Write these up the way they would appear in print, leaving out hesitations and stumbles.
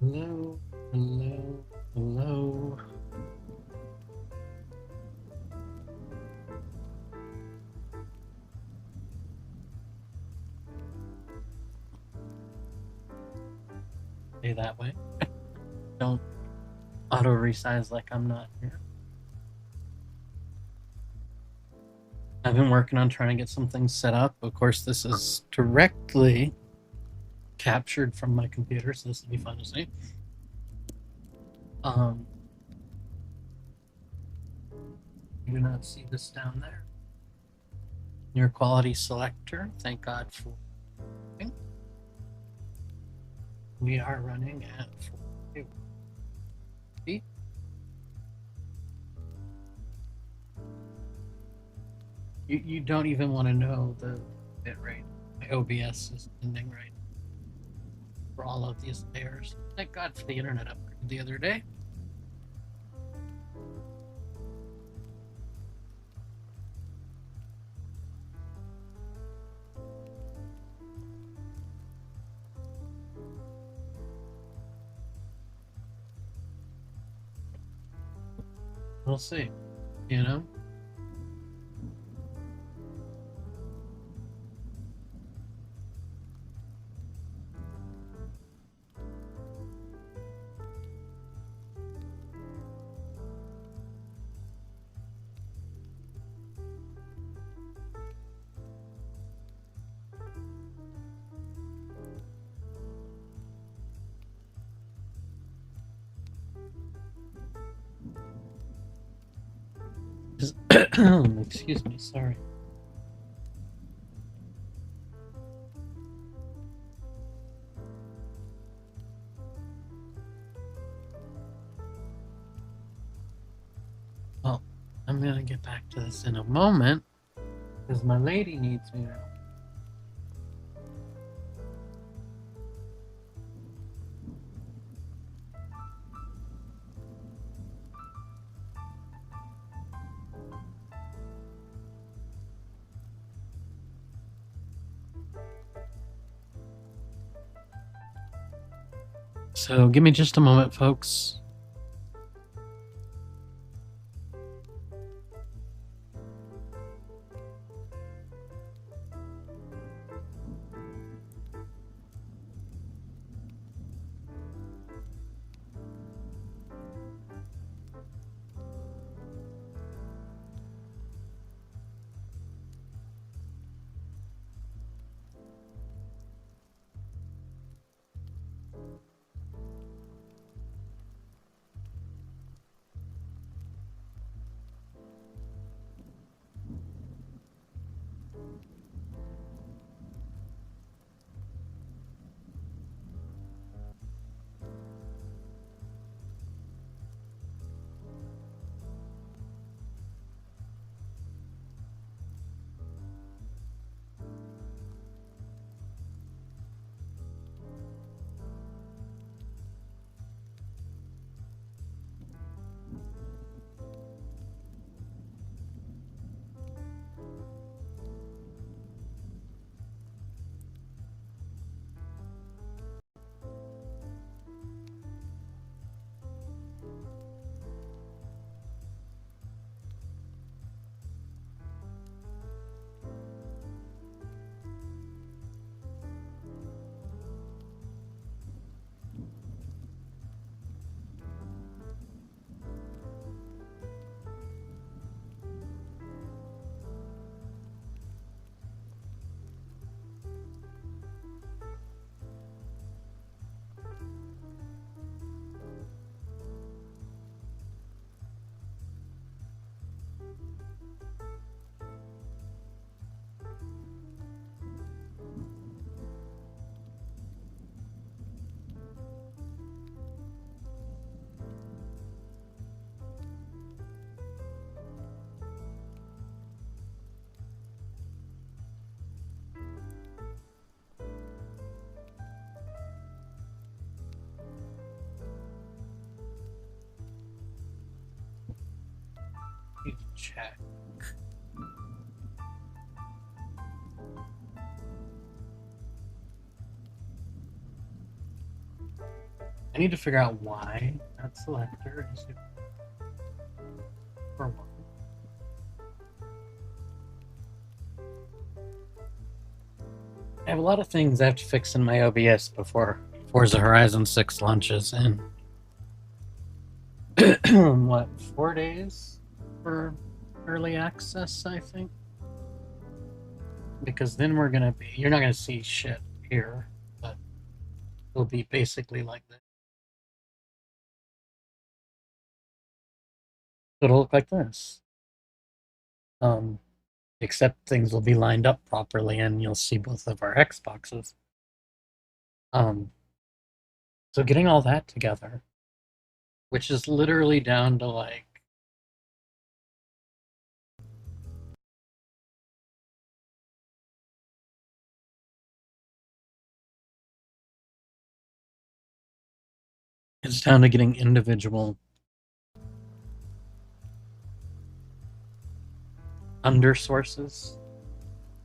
Hello, hello, hello. Stay that way. Don't auto resize like I'm not here. I've been working on trying to get some things set up. Of course, this is directly captured from my computer, so this will be fun to see. You do not see this down there. Your quality selector, thank God for. We are running at 40. You don't even want to know the bit rate. My OBS is ending right for all of these layers. Thank God for the internet upgrade the other day. We'll see, you know? Excuse me, sorry. Well, I'm gonna get back to this in a moment because my lady needs me now. So give me just a moment, folks. Need to check. I need to figure out why that selector is for one. I have a lot of things I have to fix in my OBS before Forza Horizon 6 launches in what, 4 days for early access, I think. Because then you're not gonna see shit here, but it'll be basically like this. It'll look like this. Except things will be lined up properly and you'll see both of our Xboxes. So getting all that together, which is literally down to like it's down to getting individual under sources,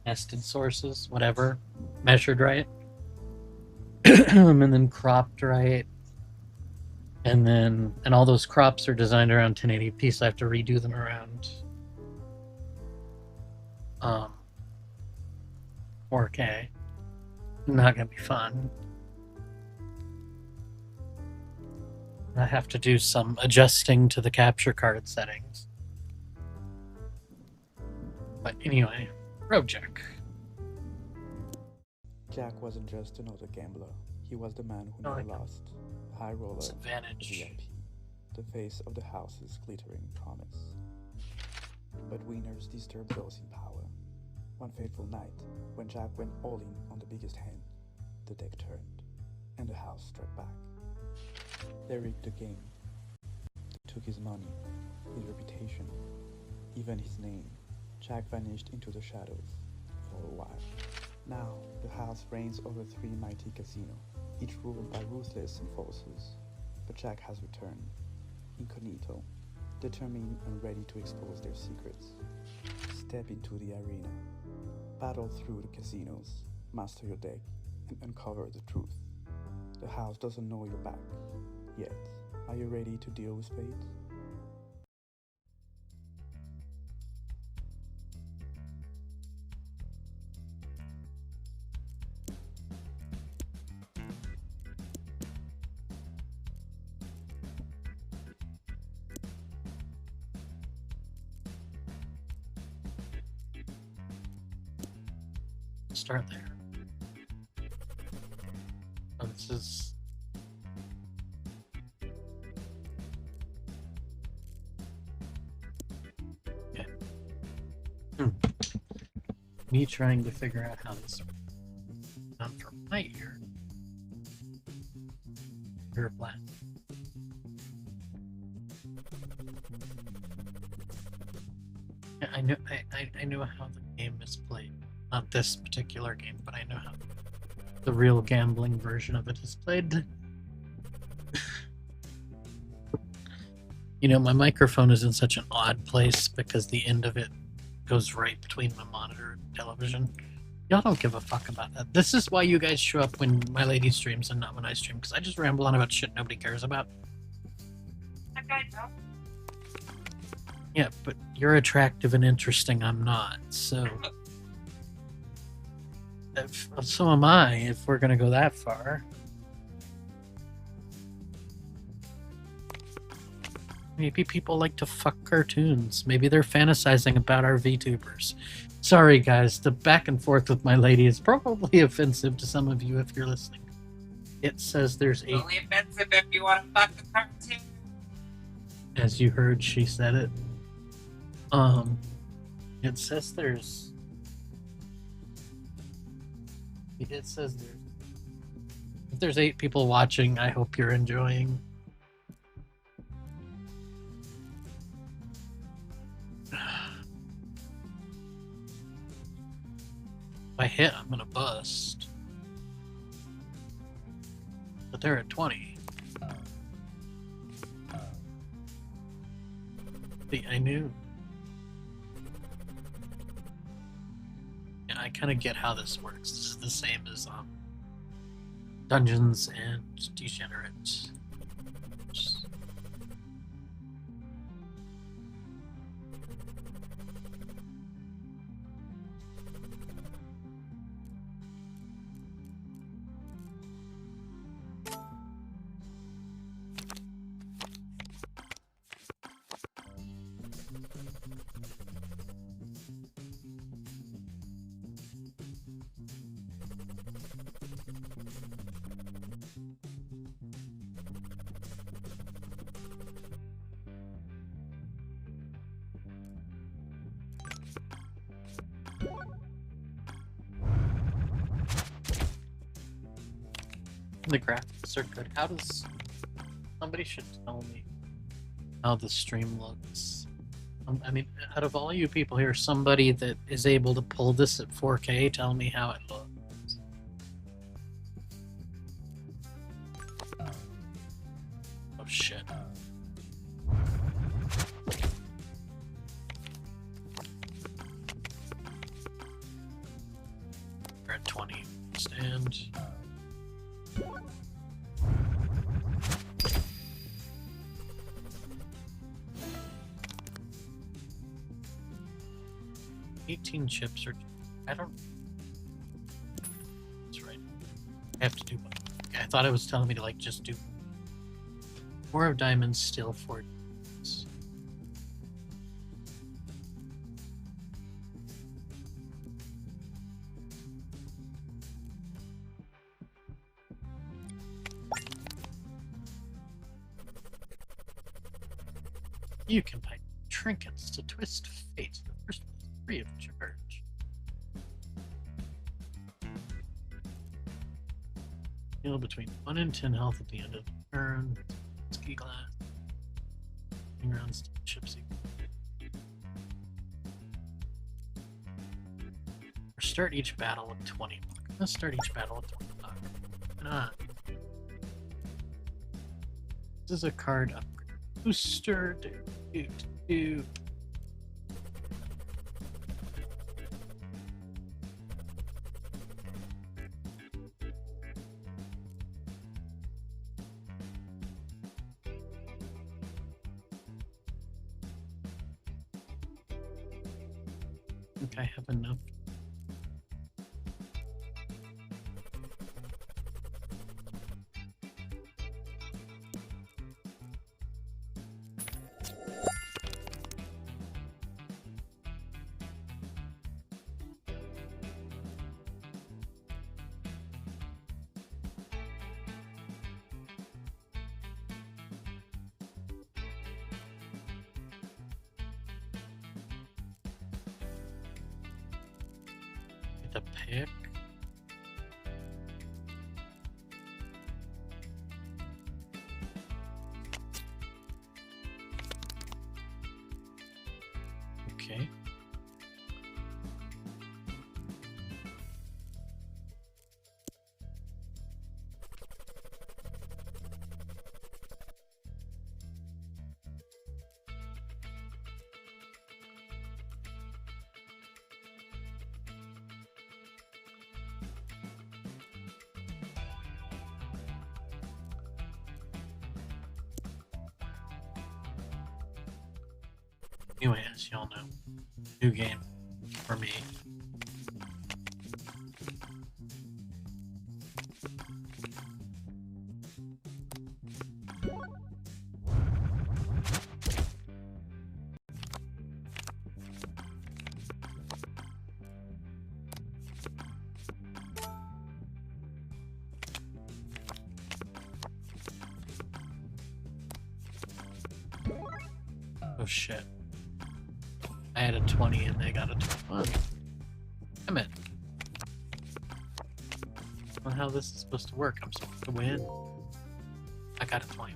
nested sources, whatever, measured right, and then cropped right. And all those crops are designed around 1080p, so I have to redo them around 4K. Not gonna be fun. I have to do some adjusting to the capture card settings. But anyway, Road Jack. Jack wasn't just another gambler. He was the man who never lost. The high roller, Advantage. VIP. The face of the house's glittering promise. But winners disturb those in power. One fateful night, when Jack went all in on the biggest hand, the deck turned, and the house struck back. They rigged the game. They took his money, his reputation, even his name. Jack vanished into the shadows for a while. Now, the house reigns over 3 mighty casinos, each ruled by ruthless enforcers. But Jack has returned, incognito, determined and ready to expose their secrets. Step into the arena, battle through the casinos, master your deck, and uncover the truth. The house doesn't know you're back, yet. Are you ready to deal with fate? Start there. Oh, this is okay. Me trying to figure out how this done for my ear. Ear black. Yeah, I know how the game is played. Not this particular game, but I know how the real gambling version of it is played. You know, my microphone is in such an odd place because the end of it goes right between my monitor and television. Y'all don't give a fuck about that. This is why you guys show up when my lady streams and not when I stream, because I just ramble on about shit nobody cares about. Okay, no. Yeah, but you're attractive and interesting, I'm not, so... So am I, if we're gonna go that far. Maybe people like to fuck cartoons. Maybe they're fantasizing about our VTubers. Sorry, guys, the back and forth with my lady is probably offensive to some of you if you're listening. It says there's 8... Only offensive if you want to fuck a cartoon. As you heard, she said it. It says there's... It says if there's 8 people watching, I hope you're enjoying. If I hit, I'm gonna bust. But they're at 20. See, I knew. I kind of get how this works. This is the same as Dungeons and Degenerate. The graphics are good. How does somebody should tell me how the stream looks? I mean, out of all you people here, somebody that is able to pull this at 4K, tell me how it looks. Oh shit. We're at 20 stand. Chips or I don't. That's right. I have to do. I thought it was telling me to like just do 4 of diamonds, still 4. You can buy trinkets to twist fate. The first one is free of charge. Heal between 1 and 10 health at the end of the turn. Ski glass. Rounds to chips. Or start each battle with 20 bucks. Let's start each battle with 20 bucks. Why not? This is a card upgrade. Booster. Do. I think I have enough. The pick. Okay. Anyway, as y'all know, new game for me. Oh shit. I had a 20 and they got a 21. Damn it. I don't know how this is supposed to work. I'm supposed to win. I got a 20.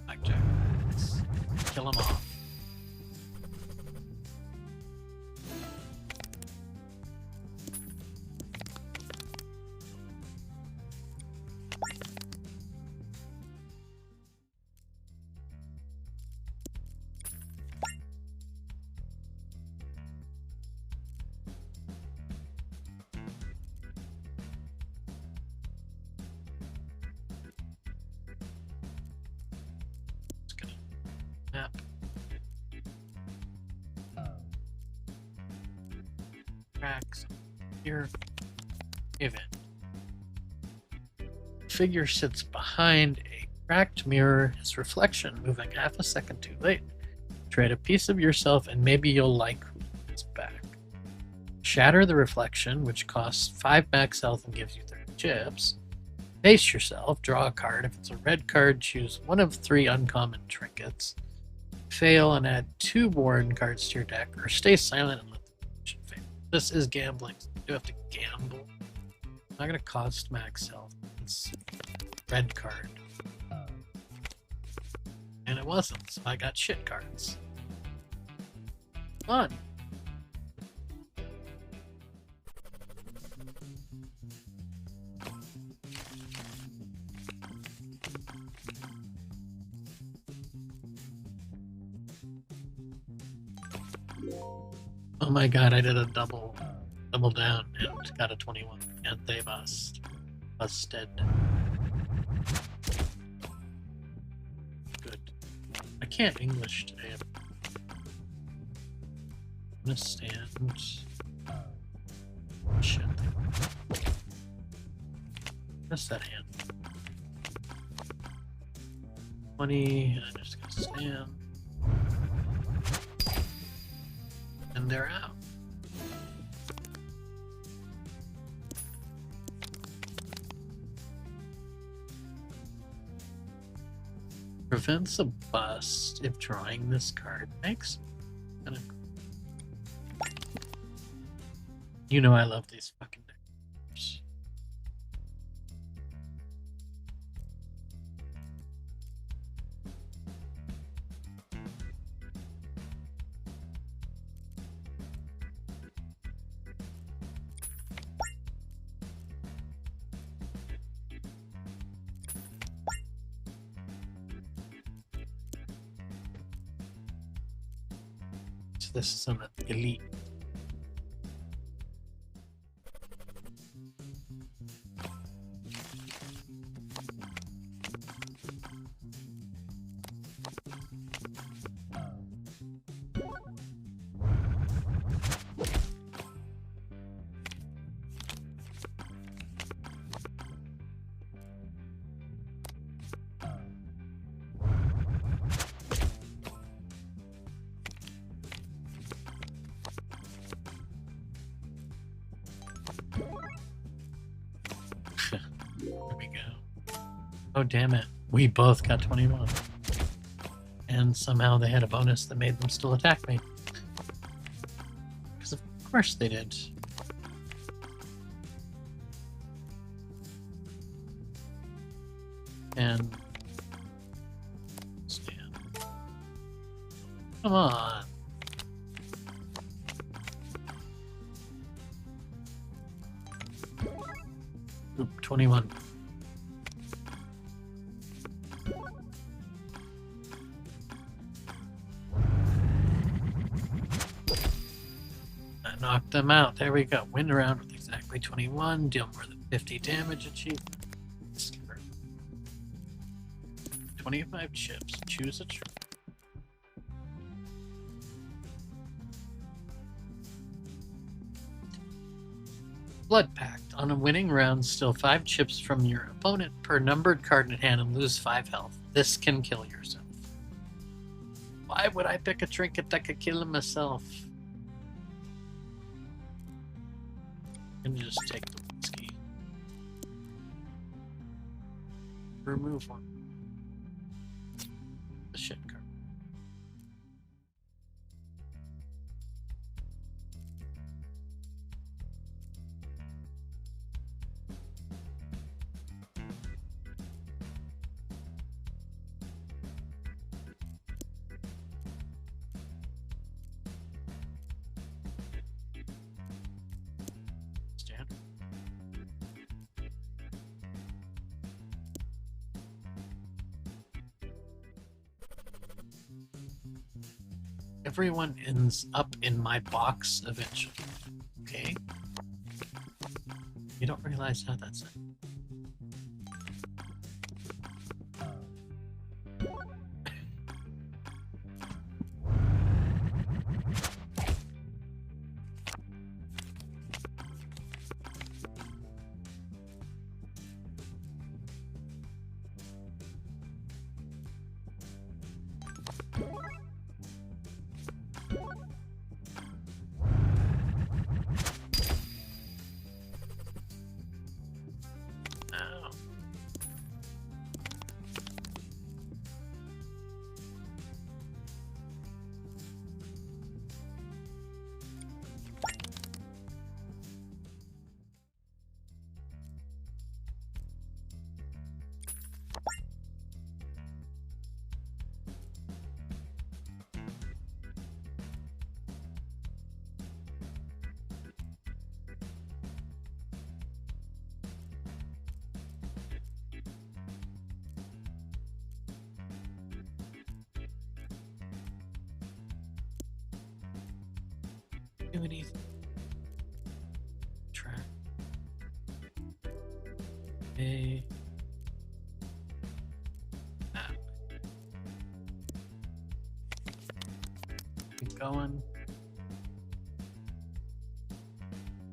Blackjack. Let's kill them off. Map. Tracks. Here. Event. Figure sits behind a cracked mirror, his reflection moving half a second too late. Trade a piece of yourself and maybe you'll like who it's back. Shatter the reflection, which costs 5 max health and gives you 30 chips. Face yourself, draw a card. If it's a red card, choose one of 3 uncommon trinkets. Fail and add 2 worn cards to your deck, or stay silent and let the reflection fail. This is gambling, so you do have to gamble. It's not going to cost max health. It's red card. And it wasn't, so I got shit cards. Fun. Oh my god, I did a double down and got a 21. And they busted. Good. I can't English today. Understand. Shit. What's that hand? 20. I'm just gonna stand. And they're out. Prevents a bust if drawing this card makes. You know I love these fucking decks. So this is on the elite. There we go. Oh, damn it. We both got 21. And somehow they had a bonus that made them still attack me. Because of course they did. And... stand. Come on. Oop, 21. I knocked them out. There we go. Win round with exactly 21. Deal more than 50 damage achieved. 25 chips. Choose a trait. Blood Pact. On a winning round, steal 5 chips from your opponent per numbered card in hand and lose 5 health. This can kill yourself. Why would I pick a trinket that could kill myself? And just take the whiskey. Remove one. The shit card. Stand. Everyone ends up in my box eventually. Okay? You don't realize how that's it. do anything. Track. A. Map. Keep going.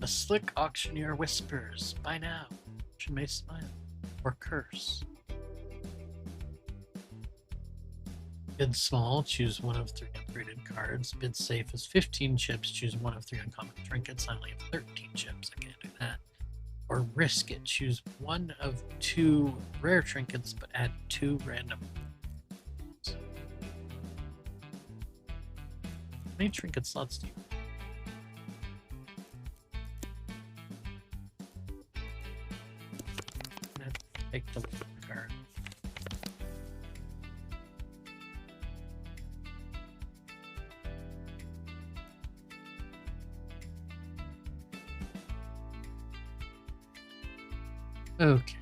A slick auctioneer whispers, "Buy now. She may smile or curse." Bid small, choose one of 3 upgraded cards. Bid safe is 15 chips, choose one of 3 uncommon trinkets. I only have 13 chips, I can't do that. Or risk it, choose one of 2 rare trinkets, but add 2 random. How many trinket slots do you have? Take the card. Okay.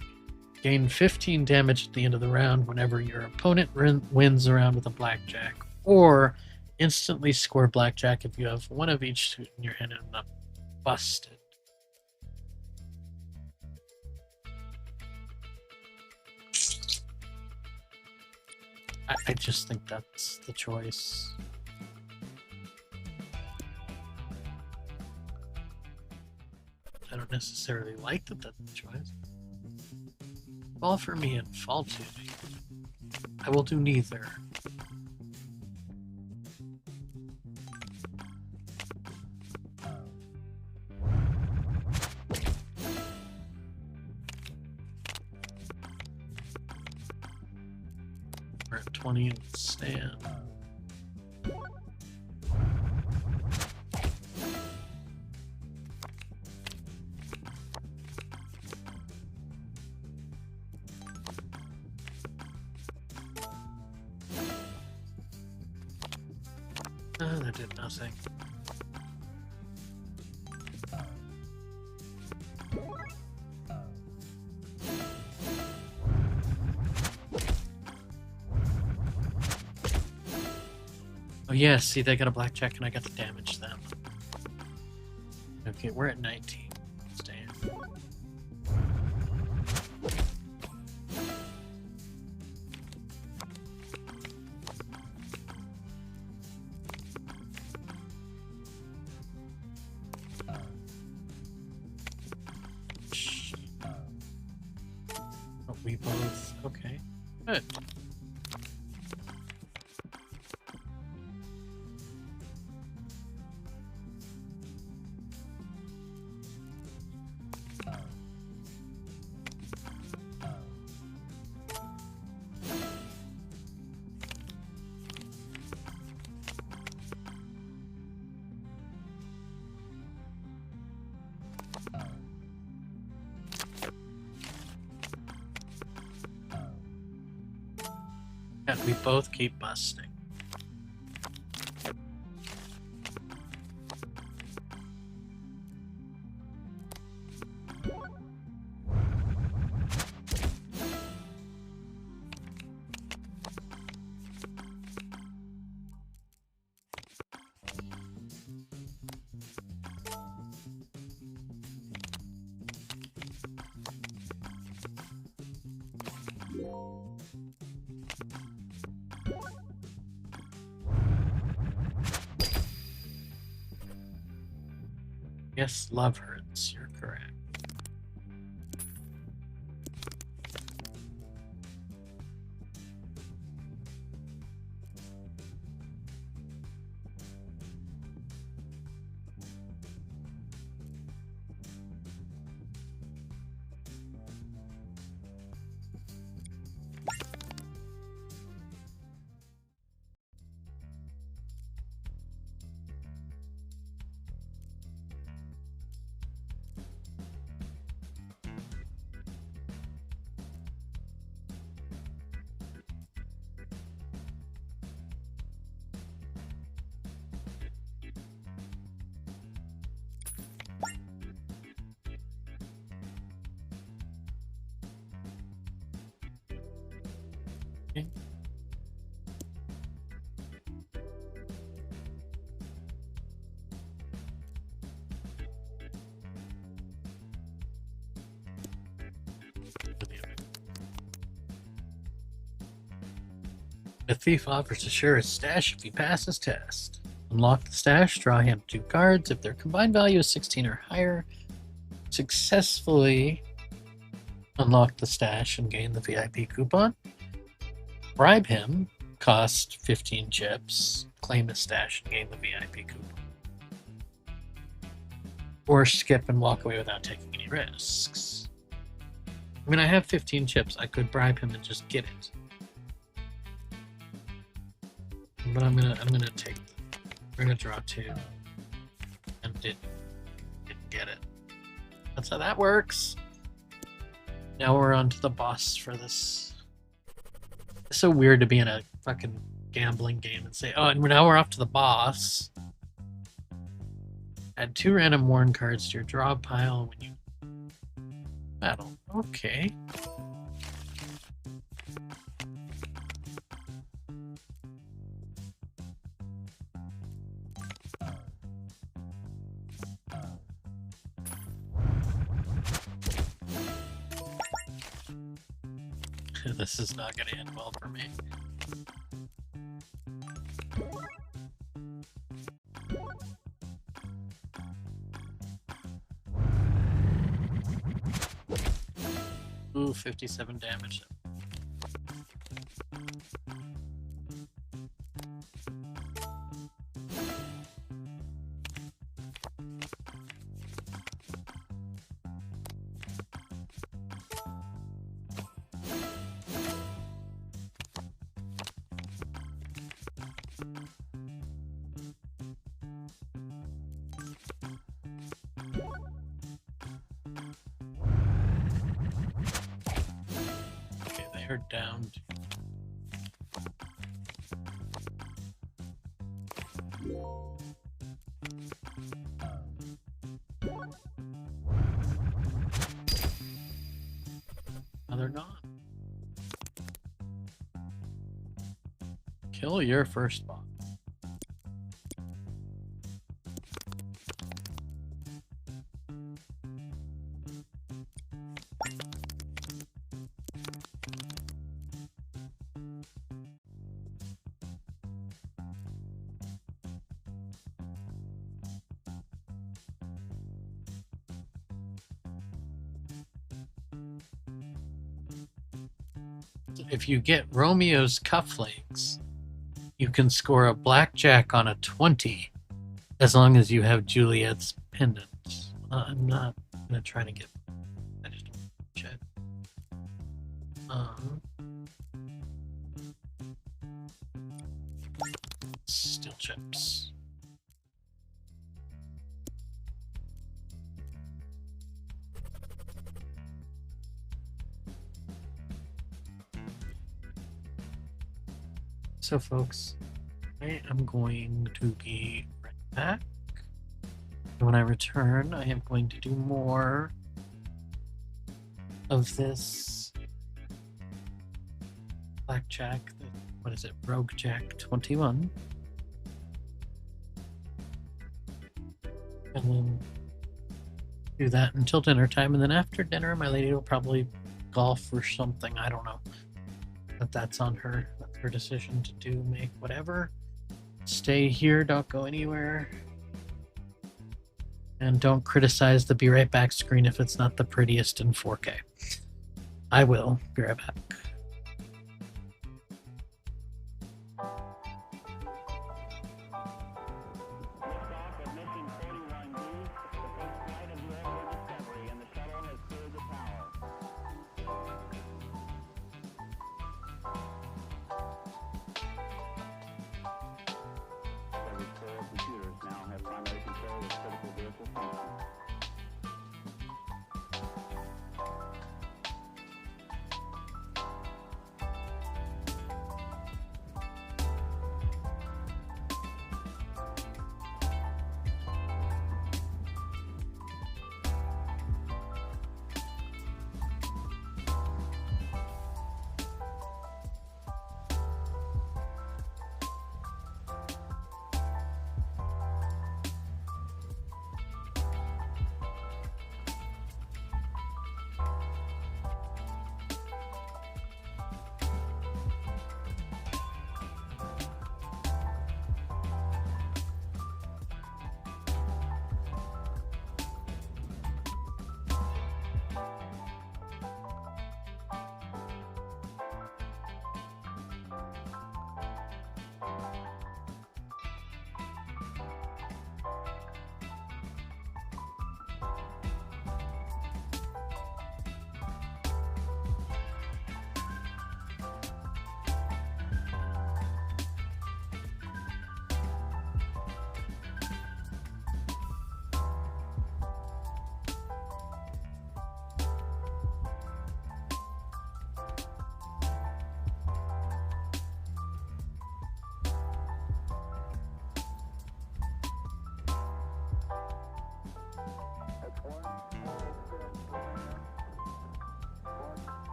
Gain 15 damage at the end of the round whenever your opponent wins a round with a blackjack, or instantly score blackjack if you have one of each suit in your hand and not busted. I just think that's the choice. I don't necessarily like that that's the choice. Fall for me and fall to me. I will do neither. We're at 20 and stand. Oh, that did nothing. Oh yeah, see, they got a blackjack and I got to damage them. Okay, we're at 19. Stand. Oh, we both. Okay. Good. And we both keep busting. Yes, love hurts. You're correct. Okay. The thief offers to share his stash if he passes test. Unlock the stash, draw him 2 cards. If their combined value is 16 or higher, successfully unlock the stash and gain the VIP coupon. Bribe him, cost 15 chips, claim his stash and gain the VIP coupon. Or skip and walk away without taking any risks. I mean, I have 15 chips. I could bribe him and just get it. But I'm gonna take. We're gonna draw 2, and didn't get it. That's how that works. Now we're on to the boss for this. It's so weird to be in a fucking gambling game and say, "Oh, and now we're off to the boss." Add 2 random worn cards to your draw pile when you battle. Okay. This is not going to end well for me. Ooh, 57 damage. They're down to... No, they're not. Kill your first boss. If you get Romeo's cufflinks, you can score a blackjack on a 20 as long as you have Juliet's pendant. I'm not going to try to get... I just don't check. Steel chips. So folks, I am going to be right back. And when I return, I am going to do more of this blackjack. What is it? Rogue Jack 21. And then do that until dinner time. And then after dinner, my lady will probably golf or something. I don't know. But that's on her. That's her decision to do, make whatever. Stay here, don't go anywhere. And don't criticize the Be Right Back screen if it's not the prettiest in 4K. I will. Be right back.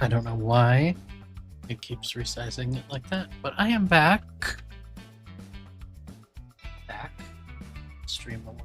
I don't know why it keeps resizing it like that, but I am back. Stream alone.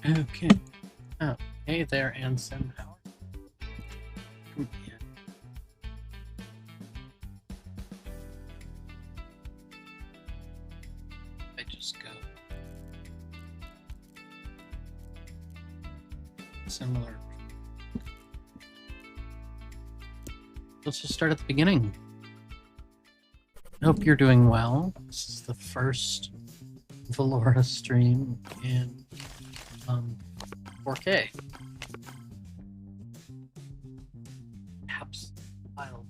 Okay. Oh, hey there, Anson Howard. Come in. I just go similar. Let's just start at the beginning. I hope you're doing well. This is the first Velora stream in 4K. Apps file.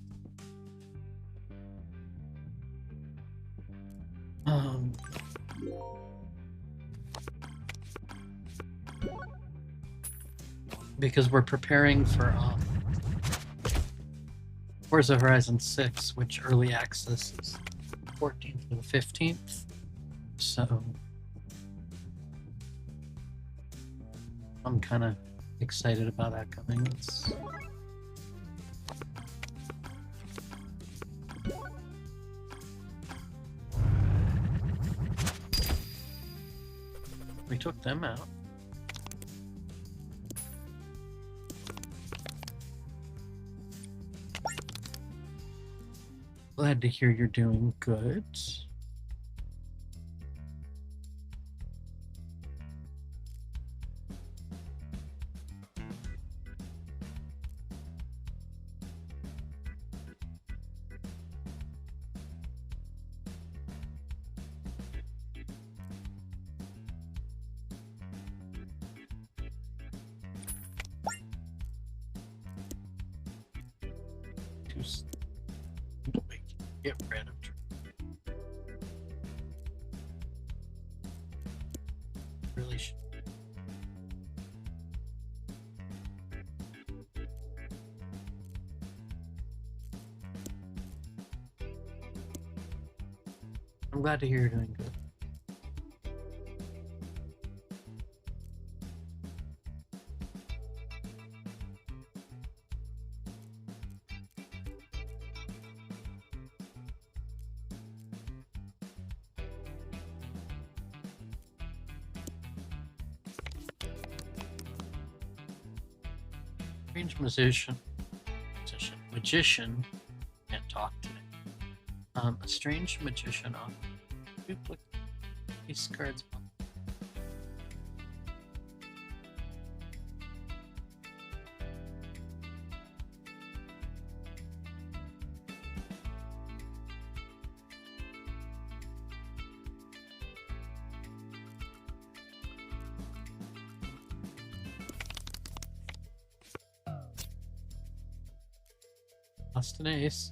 Because we're preparing for Forza Horizon 6, which early access is 14th to the 15th. So I'm kind of excited about that coming. We took them out. Glad to hear you're doing good. Get rid of really should. I'm glad to hear you're doing good. Strange magician can't talk today. A strange magician on duplicate these cards. Lost an ace.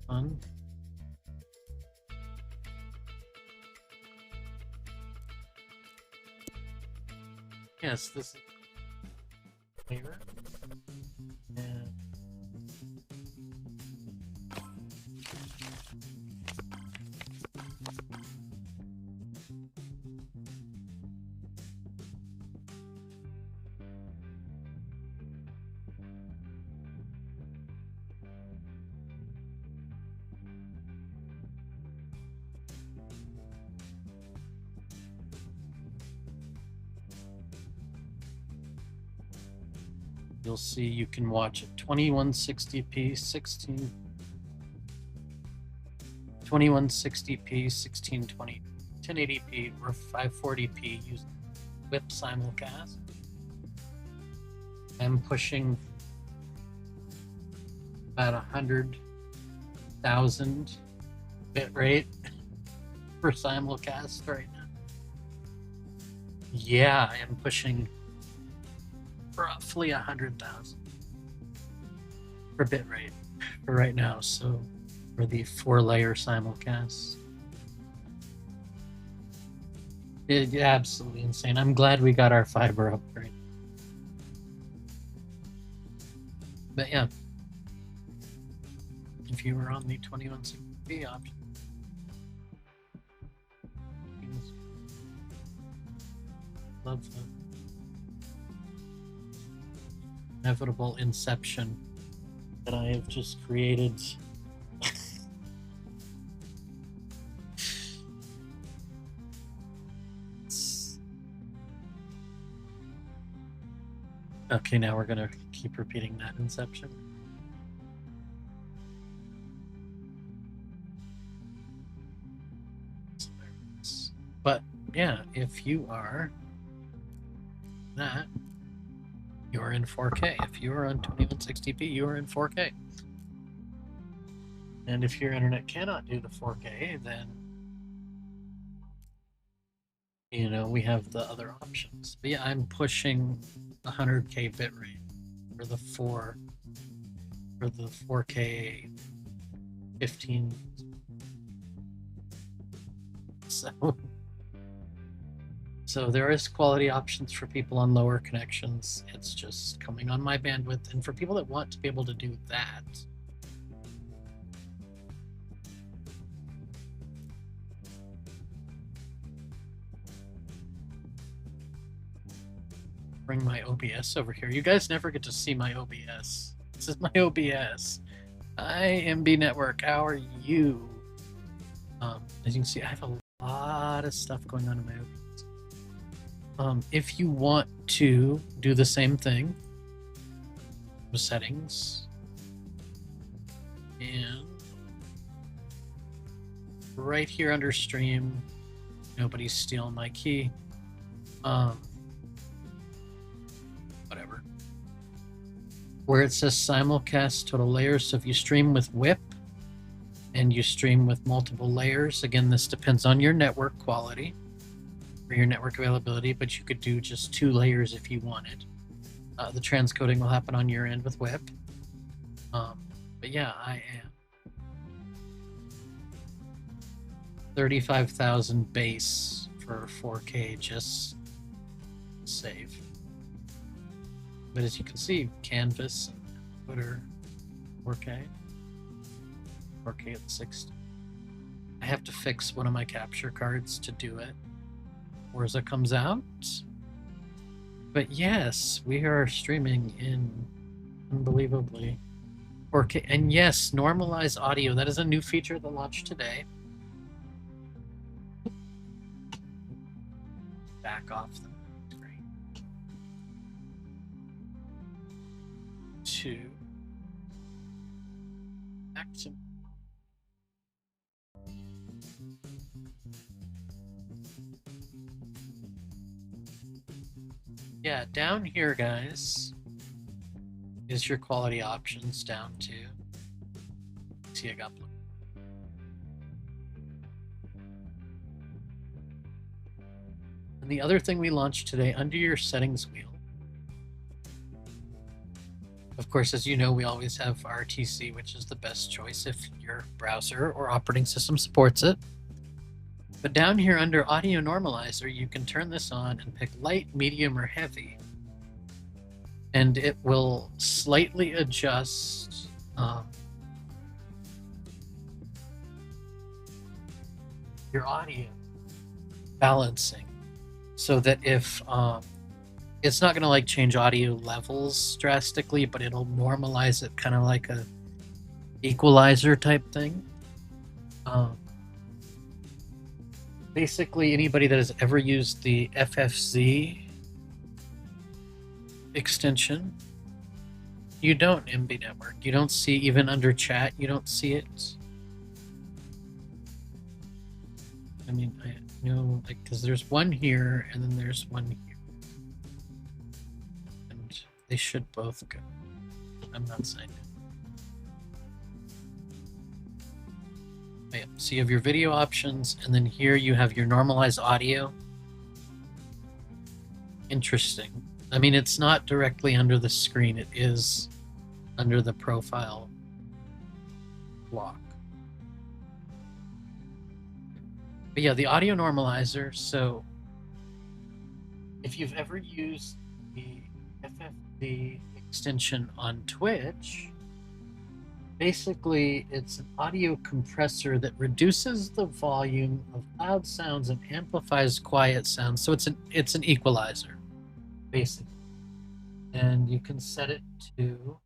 Fun. Yes, this is clear. And you'll see you can watch it 2160p 2160p 1620 1080p or 540p using whip simulcast. I'm pushing about 100,000 bit rate for simulcast right now. Yeah, I am pushing roughly 100,000 per bit rate for right now. So for the 4-layer simulcast, it's absolutely insane. I'm glad we got our fiber upgrade. But yeah, if you were on the 2160p option, love the inevitable inception that I have just created. Okay, now we're gonna keep repeating that inception. But yeah, if you are that, you're in 4K. If you are on 2160p, you are in 4K. And if your internet cannot do the 4K, then you know we have the other options. But yeah, I'm pushing 100K bit rate for the 4K 15. So there is quality options for people on lower connections. It's just coming on my bandwidth, and for people that want to be able to do that, bring my OBS over here. You guys never get to see my OBS. This is my OBS. Hi, MB Network. How are you? As you can see, I have a lot of stuff going on in my OBS. If you want to do the same thing, the settings, and right here under stream, nobody's stealing my key. Whatever. Where it says simulcast total layers, so if you stream with WIP and you stream with multiple layers, again, this depends on your network quality or your network availability, but you could do just 2 layers if you wanted. The transcoding will happen on your end with WIP. But yeah, I am 35,000 base for 4K, just save. But as you can see, Canvas and Twitter 4K at 60. I have to fix one of my capture cards to do it, or as it comes out. But yes, we are streaming in unbelievably 4K. And yes, normalize audio. That is a new feature that launched today. Back off the screen. Back to. Yeah, down here, guys, is your quality options down to. See, I got blue. And the other thing we launched today, under your settings wheel, of course, as you know, we always have RTC, which is the best choice if your browser or operating system supports it. But down here under audio normalizer, you can turn this on and pick light, medium, or heavy. And it will slightly adjust your audio balancing, so that if it's not going to like change audio levels drastically, but it'll normalize it kind of like a equalizer type thing. Basically, anybody that has ever used the FFZ extension, you don't MB network. You don't see, even under chat, you don't see it. I mean, I know, like, because there's one here and then there's one here. And they should both go. I'm not signed in. Oh, yeah. So you have your video options, and then here you have your normalized audio. Interesting. I mean, it's not directly under the screen. It is under the profile block. But yeah, the audio normalizer. So if you've ever used the FFD extension on Twitch, basically it's an audio compressor that reduces the volume of loud sounds and amplifies quiet sounds. So it's an equalizer, basically. And you can set it to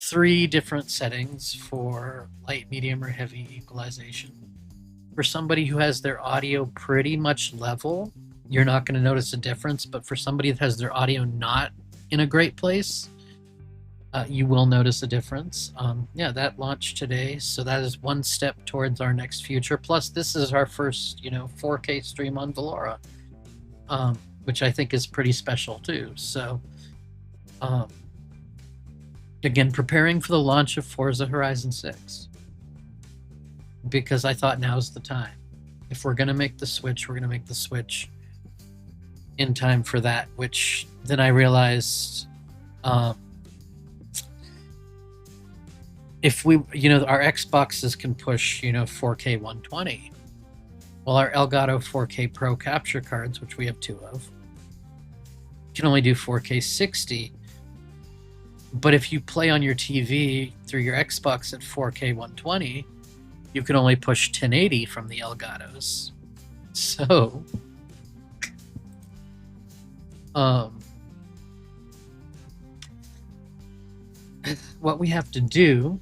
3 different settings for light, medium, or heavy equalization. For somebody who has their audio pretty much level, you're not going to notice a difference. But for somebody that has their audio not in a great place, you will notice a difference. Yeah, that launched today, so that is one step towards our next future. Plus, this is our first, 4K stream on Velora, which I think is pretty special too. So, again, preparing for the launch of Forza Horizon 6, because I thought now's the time. If we're going to make the switch, we're going to make the switch in time for that, which then I realized, if we, our Xboxes can push, 4K 120. Well, our Elgato 4K Pro capture cards, which we have 2 of, can only do 4K 60. But if you play on your TV through your Xbox at 4K 120, you can only push 1080 from the Elgatos. So, what we have to do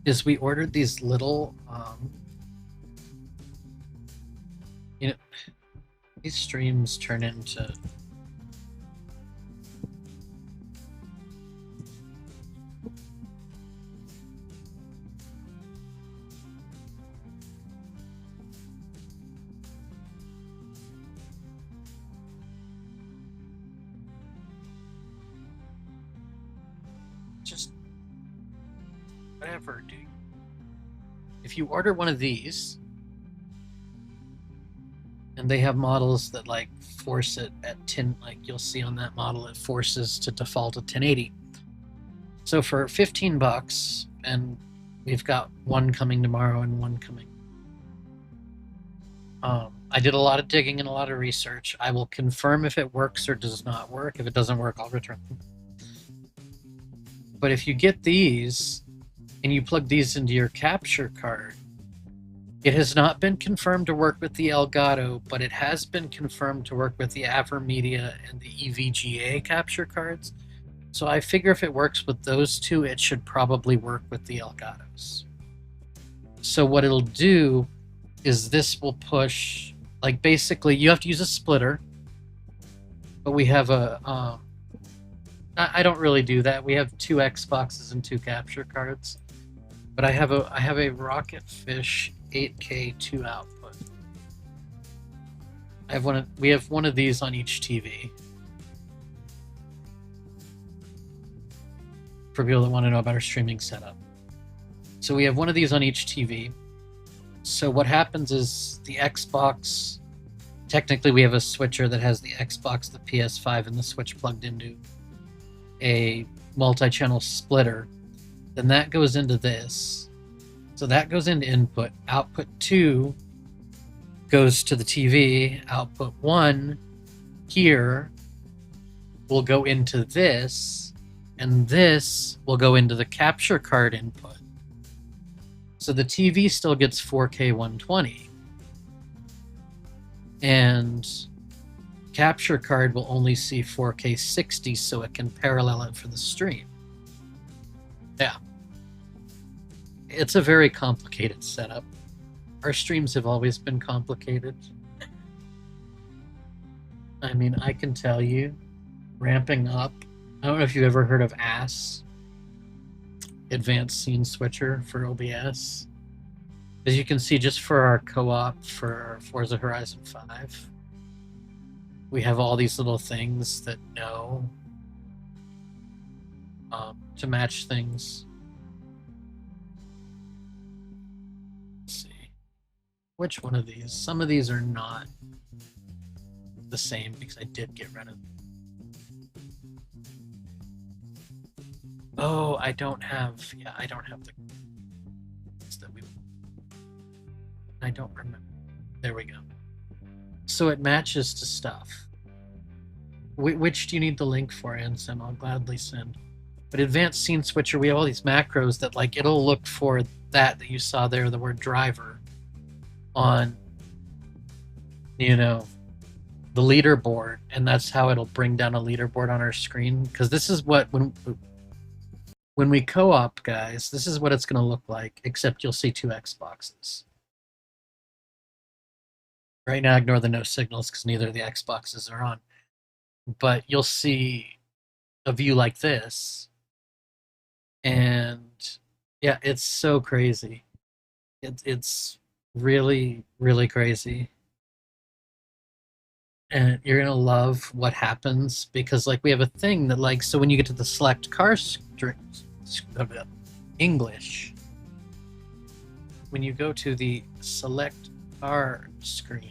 is we ordered these little, these streams turn into just whatever, dude. If you order one of these, and they have models that like force it at 10, like you'll see on that model, it forces to default at 1080. So for $15, and we've got one coming tomorrow and one coming. I did a lot of digging and a lot of research. I will confirm if it works or does not work. If it doesn't work, I'll return them. But if you get these and you plug these into your capture card, it has not been confirmed to work with the Elgato, but it has been confirmed to work with the AverMedia and the EVGA capture cards. So I figure if it works with those two, it should probably work with the Elgatos. So what it'll do is this will push, like basically you have to use a splitter, but we have a, I don't really do that. We have 2 Xboxes and 2 capture cards, but I have a Rocket Fish 8K 2 output. We have one of these on each TV. For people that want to know about our streaming setup. So we have one of these on each TV. So what happens is the Xbox, technically we have a switcher that has the Xbox, the PS5, and the Switch plugged into a multi-channel splitter. Then that goes into this. So that goes into input. Output 2 goes to the TV. Output 1 here will go into this, and this will go into the capture card input. So the TV still gets 4K 120, and capture card will only see 4K 60, so it can parallel it for the stream. Yeah. It's a very complicated setup. Our streams have always been complicated. I mean, I can tell you, ramping up, I don't know if you've ever heard of ASS, Advanced Scene Switcher for OBS. As you can see, just for our co-op for Forza Horizon 5, we have all these little things that know to match things. Let's see. Which one of these? Some of these are not the same because I did get rid of them. Oh, I don't have the that we. I don't remember. There we go. So it matches to stuff. Which do you need the link for, Ansem? I'll gladly send. But Advanced Scene Switcher, we have all these macros that, like, it'll look for that you saw there, the word driver, on, you know, the leaderboard, and that's how it'll bring down a leaderboard on our screen. Because this is what, when we co-op, guys, this is what it's going to look like, except you'll see 2 Xboxes. Right now, ignore the no signals because neither of the Xboxes are on. But you'll see a view like this. And yeah, it's so crazy. It's really, really crazy. And you're going to love what happens because, like, we have a thing that, like, so when you get to the select car English, when you go to the select car screen,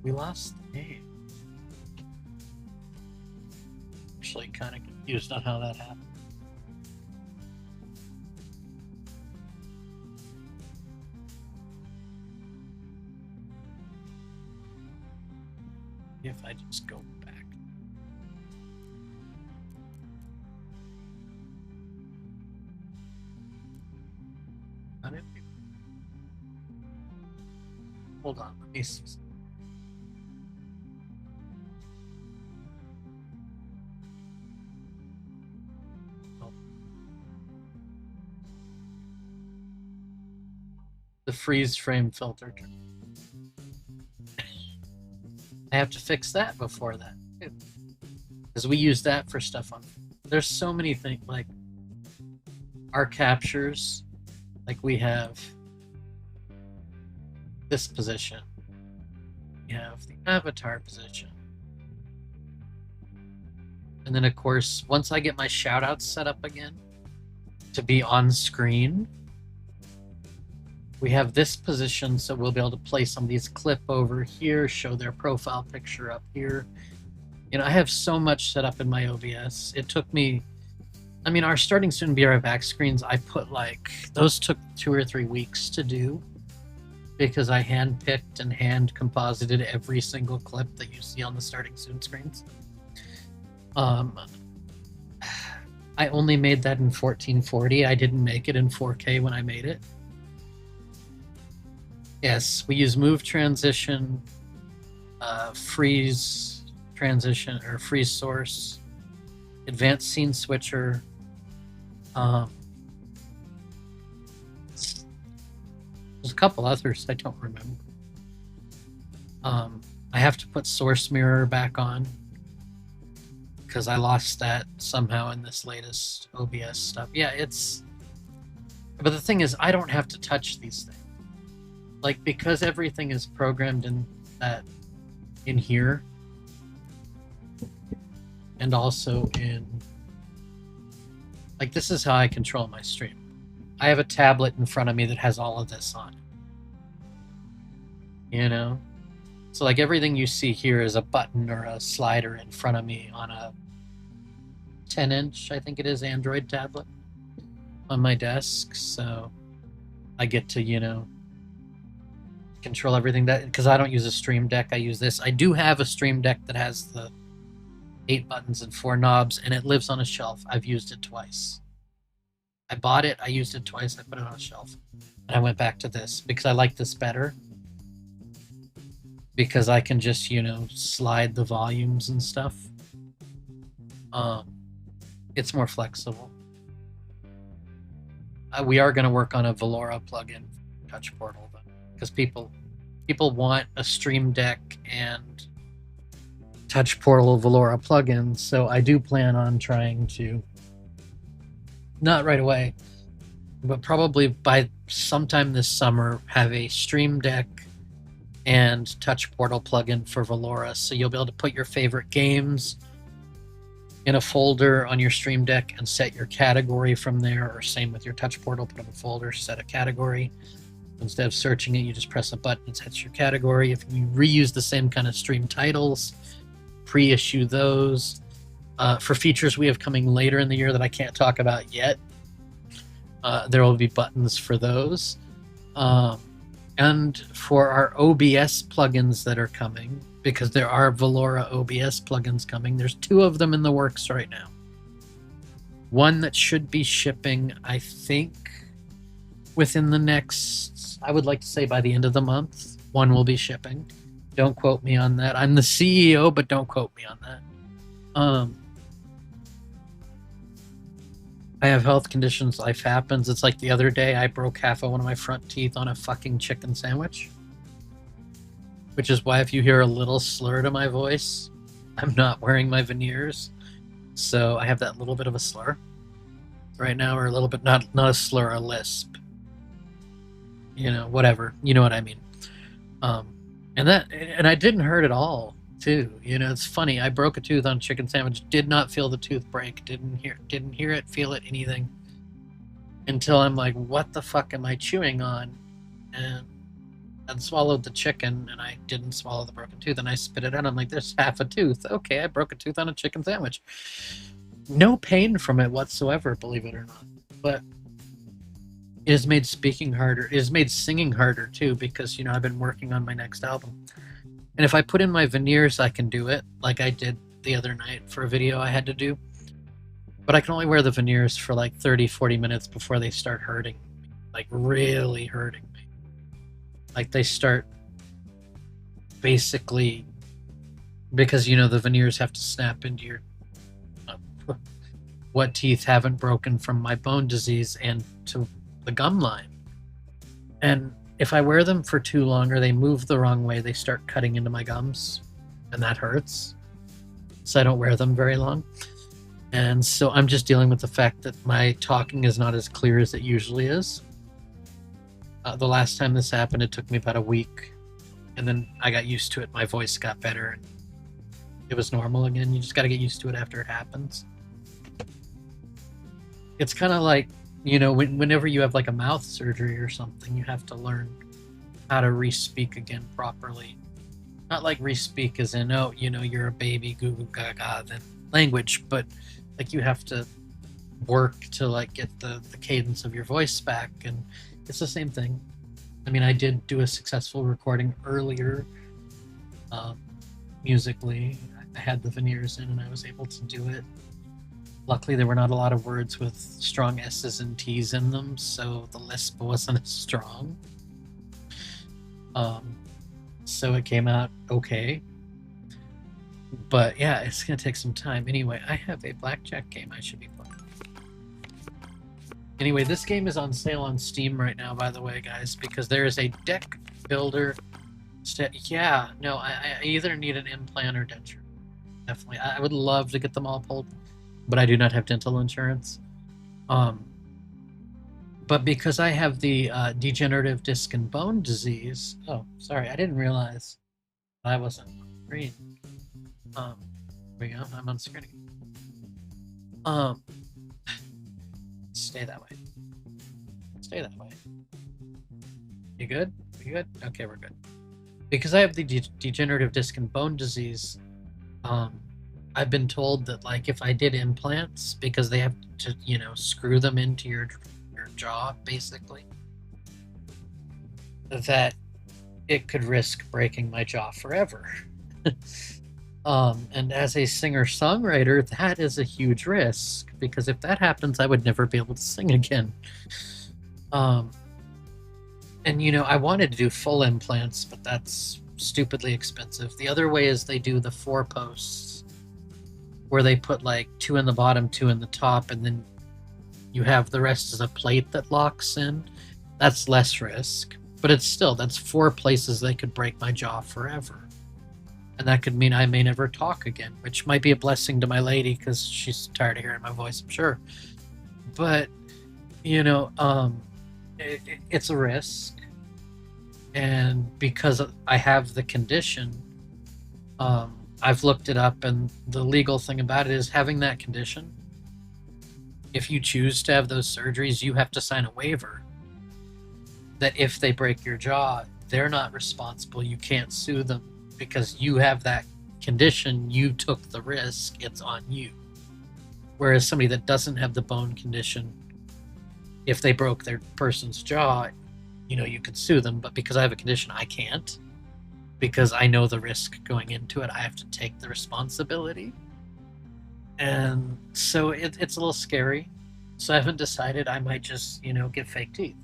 we lost the name. Actually, kind of confused on how that happened. If I just go back. Hold on, let me see. The freeze frame filter. I have to fix that before that, because we use that for stuff on. There's so many things, like our captures, like we have this position, we have the avatar position, and then of course once I get my shoutouts set up again to be on screen, we have this position, so we'll be able to play somebody's clip over here, show their profile picture up here. You know, I have so much set up in my OBS. It took me, I mean, our starting soon be right back screens, I put, like, those took 2 or 3 weeks to do because I hand-picked and hand-composited every single clip that you see on the starting soon screens. I only made that in 1440. I didn't make it in 4K when I made it. Yes, we use move transition, freeze transition, or freeze source, advanced scene switcher. There's a couple others I don't remember. I have to put source mirror back on because I lost that somehow in this latest OBS stuff. Yeah, it's... But the thing is, I don't have to touch these things. Like, because everything is programmed in here, and also in, like, this is how I control my stream. I have a tablet in front of me that has all of this on it. You know? So like everything you see here is a button or a slider in front of me on a 10-inch, I think it is, Android tablet on my desk. So I get to, you know, control everything that, because I don't use a Stream Deck, I use this. I do have a Stream Deck that has the 8 buttons and 4 knobs, and it lives on a shelf. I've used it twice. I bought it, I used it twice, I put it on a shelf. And I went back to this because I like this better. Because I can just, you know, slide the volumes and stuff. It's more flexible. We are going to work on a Velora plugin for Touch Portal, because people want a Stream Deck and Touch Portal Velora plugin. So I do plan on trying to, not right away, but probably by sometime this summer, have a Stream Deck and Touch Portal plugin for Velora, so you'll be able to put your favorite games in a folder on your Stream Deck and set your category from there, or same with your Touch Portal, put in a folder, set a category. Instead of searching it, you just press a button, it sets your category. If you reuse the same kind of stream titles, pre-issue those. For features we have coming later in the year that I can't talk about yet, there will be buttons for those. And for our OBS plugins that are coming, because there are Velora OBS plugins coming, there's 2 of them in the works right now. One that should be shipping, I think, within the next, I would like to say by the end of the month, one will be shipping. Don't quote me on that. I'm the CEO, but don't quote me on that. I have health conditions, life happens. It's like the other day I broke half of one of my front teeth on a fucking chicken sandwich. Which is why if you hear a little slur to my voice, I'm not wearing my veneers. So I have that little bit of a slur right now, or a little bit, not a slur, a lisp. You know, whatever. You know what I mean. And I didn't hurt at all, too. You know, it's funny. I broke a tooth on a chicken sandwich, did not feel the tooth break, didn't hear it, feel it, anything. Until I'm like, what the fuck am I chewing on? And I swallowed the chicken, and I didn't swallow the broken tooth, and I spit it out. I'm like, there's half a tooth. Okay, I broke a tooth on a chicken sandwich. No pain from it whatsoever, believe it or not. But it has made speaking harder. It has made singing harder, too, because, you know, I've been working on my next album. And if I put in my veneers, I can do it, like I did the other night for a video I had to do. But I can only wear the veneers for like 30, 40 minutes before they start hurting me, like really hurting me. Like they start basically, because, you know, the veneers have to snap into your, what teeth haven't broken from my bone disease and to the gum line. And if I wear them for too long or they move the wrong way, they start cutting into my gums, and that hurts. So I don't wear them very long. And so I'm just dealing with the fact that my talking is not as clear as it usually is. The last time this happened, it took me about a week, and then I got used to it. My voice got better, and it was normal again. You just got to get used to it after it happens. It's kind of like, you know, whenever you have like a mouth surgery or something, you have to learn how to re-speak again properly. Not like re-speak as in, oh, you know, you're a baby, goo goo gaga, then language, but like you have to work to like get the cadence of your voice back, and it's the same thing. I mean, I did do a successful recording earlier, musically. I had the veneers in and I was able to do it. Luckily, there were not a lot of words with strong S's and T's in them, so the lisp wasn't as strong. So it came out okay. But yeah, it's going to take some time. Anyway, I have a blackjack game I should be playing. Anyway, this game is on sale on Steam right now, by the way, guys, because there is a deck builder. Yeah, no, I either need an implant or denture. Definitely. I would love to get them all pulled, but I do not have dental insurance. But because I have the degenerative disc and bone disease... Oh, sorry, I didn't realize I wasn't on screen. There we go, I'm on screen again. Stay that way. Stay that way. You good? You good? Okay, we're good. because I have the degenerative disc and bone disease, I've been told that like if I did implants, because they have to, you know, screw them into your jaw basically, that it could risk breaking my jaw forever. And as a singer-songwriter, that is a huge risk, because if that happens, I would never be able to sing again. And you know, I wanted to do full implants, but that's stupidly expensive. The other way is they do the 4 posts, where they put like 2 in the bottom, 2 in the top, and then you have the rest as a plate that locks in. That's less risk, but it's still, that's 4 places they could break my jaw forever. And that could mean I may never talk again, which might be a blessing to my lady, because she's tired of hearing my voice, I'm sure. But, you know, it's a risk. And because I have the condition, I've looked it up, and the legal thing about it is, having that condition, if you choose to have those surgeries, you have to sign a waiver that if they break your jaw, they're not responsible. You can't sue them because you have that condition. You took the risk. It's on you. Whereas somebody that doesn't have the bone condition, if they broke their person's jaw, you know, you could sue them. But because I have a condition, I can't, because I know the risk going into it. I have to take the responsibility. And so it's a little scary. So I haven't decided. I might just, you know, get fake teeth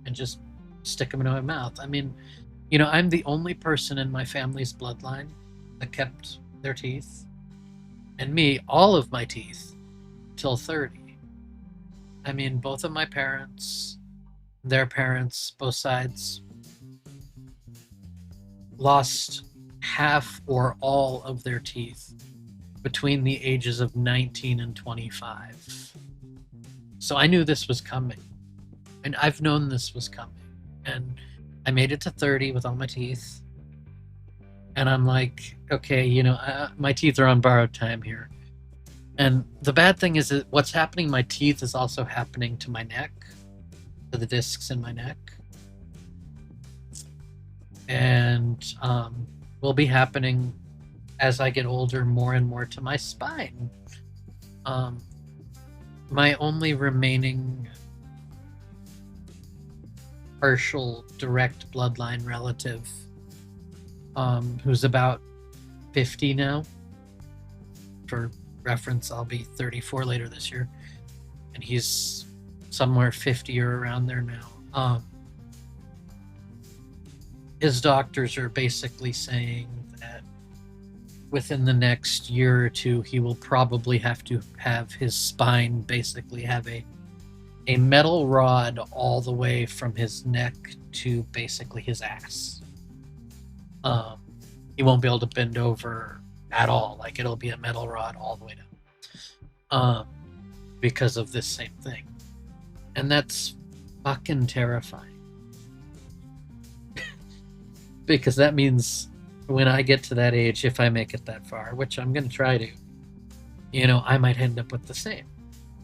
and just stick them into my mouth. I mean, you know, I'm the only person in my family's bloodline that kept their teeth. And me, all of my teeth, till 30. I mean, both of my parents, their parents, both sides, lost half or all of their teeth between the ages of 19 and 25. So I knew this was coming. And I've known this was coming. And I made it to 30 with all my teeth. And I'm like, okay, you know, my teeth are on borrowed time here. And the bad thing is that what's happening to my teeth is also happening to my neck, to the discs in my neck. And will be happening as I get older more and more to my spine. My only remaining partial direct bloodline relative, who's about 50 now. For reference, I'll be 34 later this year, and he's somewhere 50 or around there now. His doctors are basically saying that within the next year or 2, he will probably have to have his spine basically have a metal rod all the way from his neck to basically his ass. He won't be able to bend over at all. Like, it'll be a metal rod all the way down. Because of this same thing. And that's fucking terrifying. Because that means when I get to that age, if I make it that far, which I'm going to try to, you know, I might end up with the same.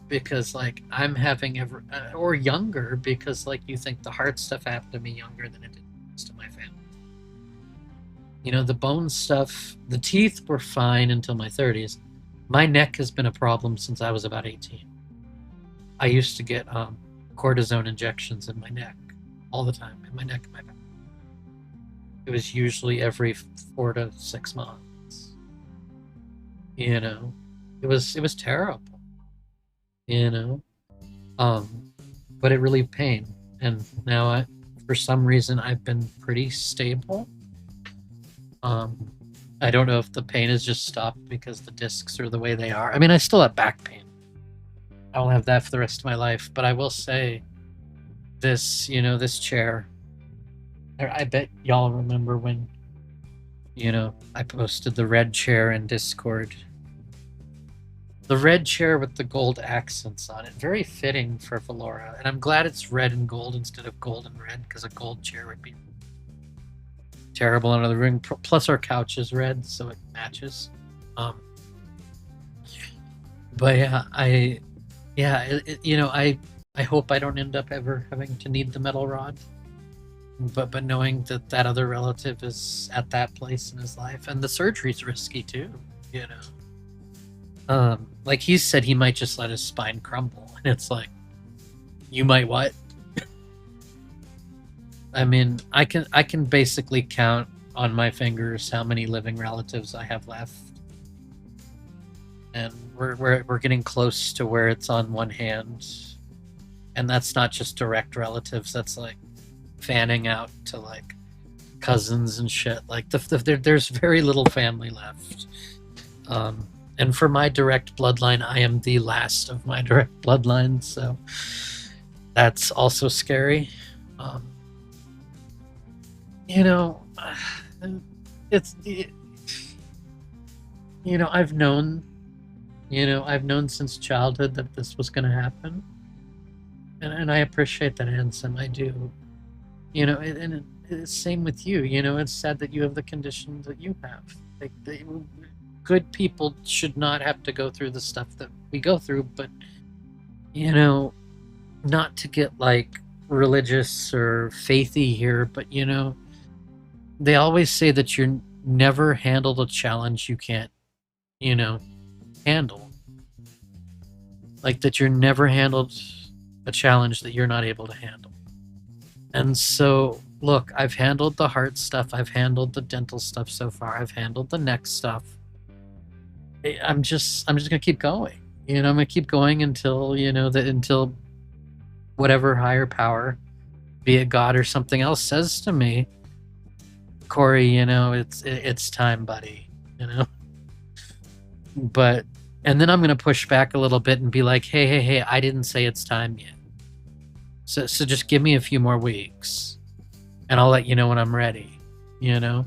Because, like, I'm having or younger, because, like, you think the heart stuff happened to me younger than it did to my family. You know, the bone stuff, the teeth were fine until my 30s. My neck has been a problem since I was about 18. I used to get cortisone injections in my neck all the time, in my neck and my back. It was usually every 4 to 6 months. You know, it was terrible. You know, but it relieved pain, and now for some reason I've been pretty stable. I don't know if the pain has just stopped because the discs are the way they are. I mean, I still have back pain. I will have that for the rest of my life, but I will say this, you know, this chair, I bet y'all remember when, you know, I posted the red chair in Discord. The red chair with the gold accents on it. Very fitting for Velora. And I'm glad it's red and gold instead of gold and red, because a gold chair would be terrible under the ring. Plus our couch is red, so it matches. But yeah, you know, I hope I don't end up ever having to need the metal rod. but knowing that that other relative is at that place in his life, and the surgery's risky too, you know. Like he said, he might just let his spine crumble, and it's like, you might what? I mean, I can basically count on my fingers how many living relatives I have left, and we're getting close to where it's on one hand, and that's not just direct relatives. That's like fanning out to like cousins and shit. Like there's very little family left. And for my direct bloodline, I am the last of my direct bloodline, so that's also scary. You know, I've known since childhood that this was going to happen, and I appreciate that, Ansem. I do. You know, and it's same with you. You know, it's sad that you have the condition that you have. Like, good people should not have to go through the stuff that we go through, but, you know, not to get, like, religious or faithy here, but, you know, they always say that you're never handled a challenge you can't, you know, handle. Like, that you're never handled a challenge that you're not able to handle. And so, look, I've handled the heart stuff. I've handled the dental stuff so far. I've handled the neck stuff. I'm just gonna keep going. You know, I'm gonna keep going until, you know, until whatever higher power, be it God or something else, says to me, Corey, you know, it's time, buddy. You know. But, and then I'm gonna push back a little bit and be like, hey, I didn't say it's time yet. So just give me a few more weeks, and I'll let you know when I'm ready. You know,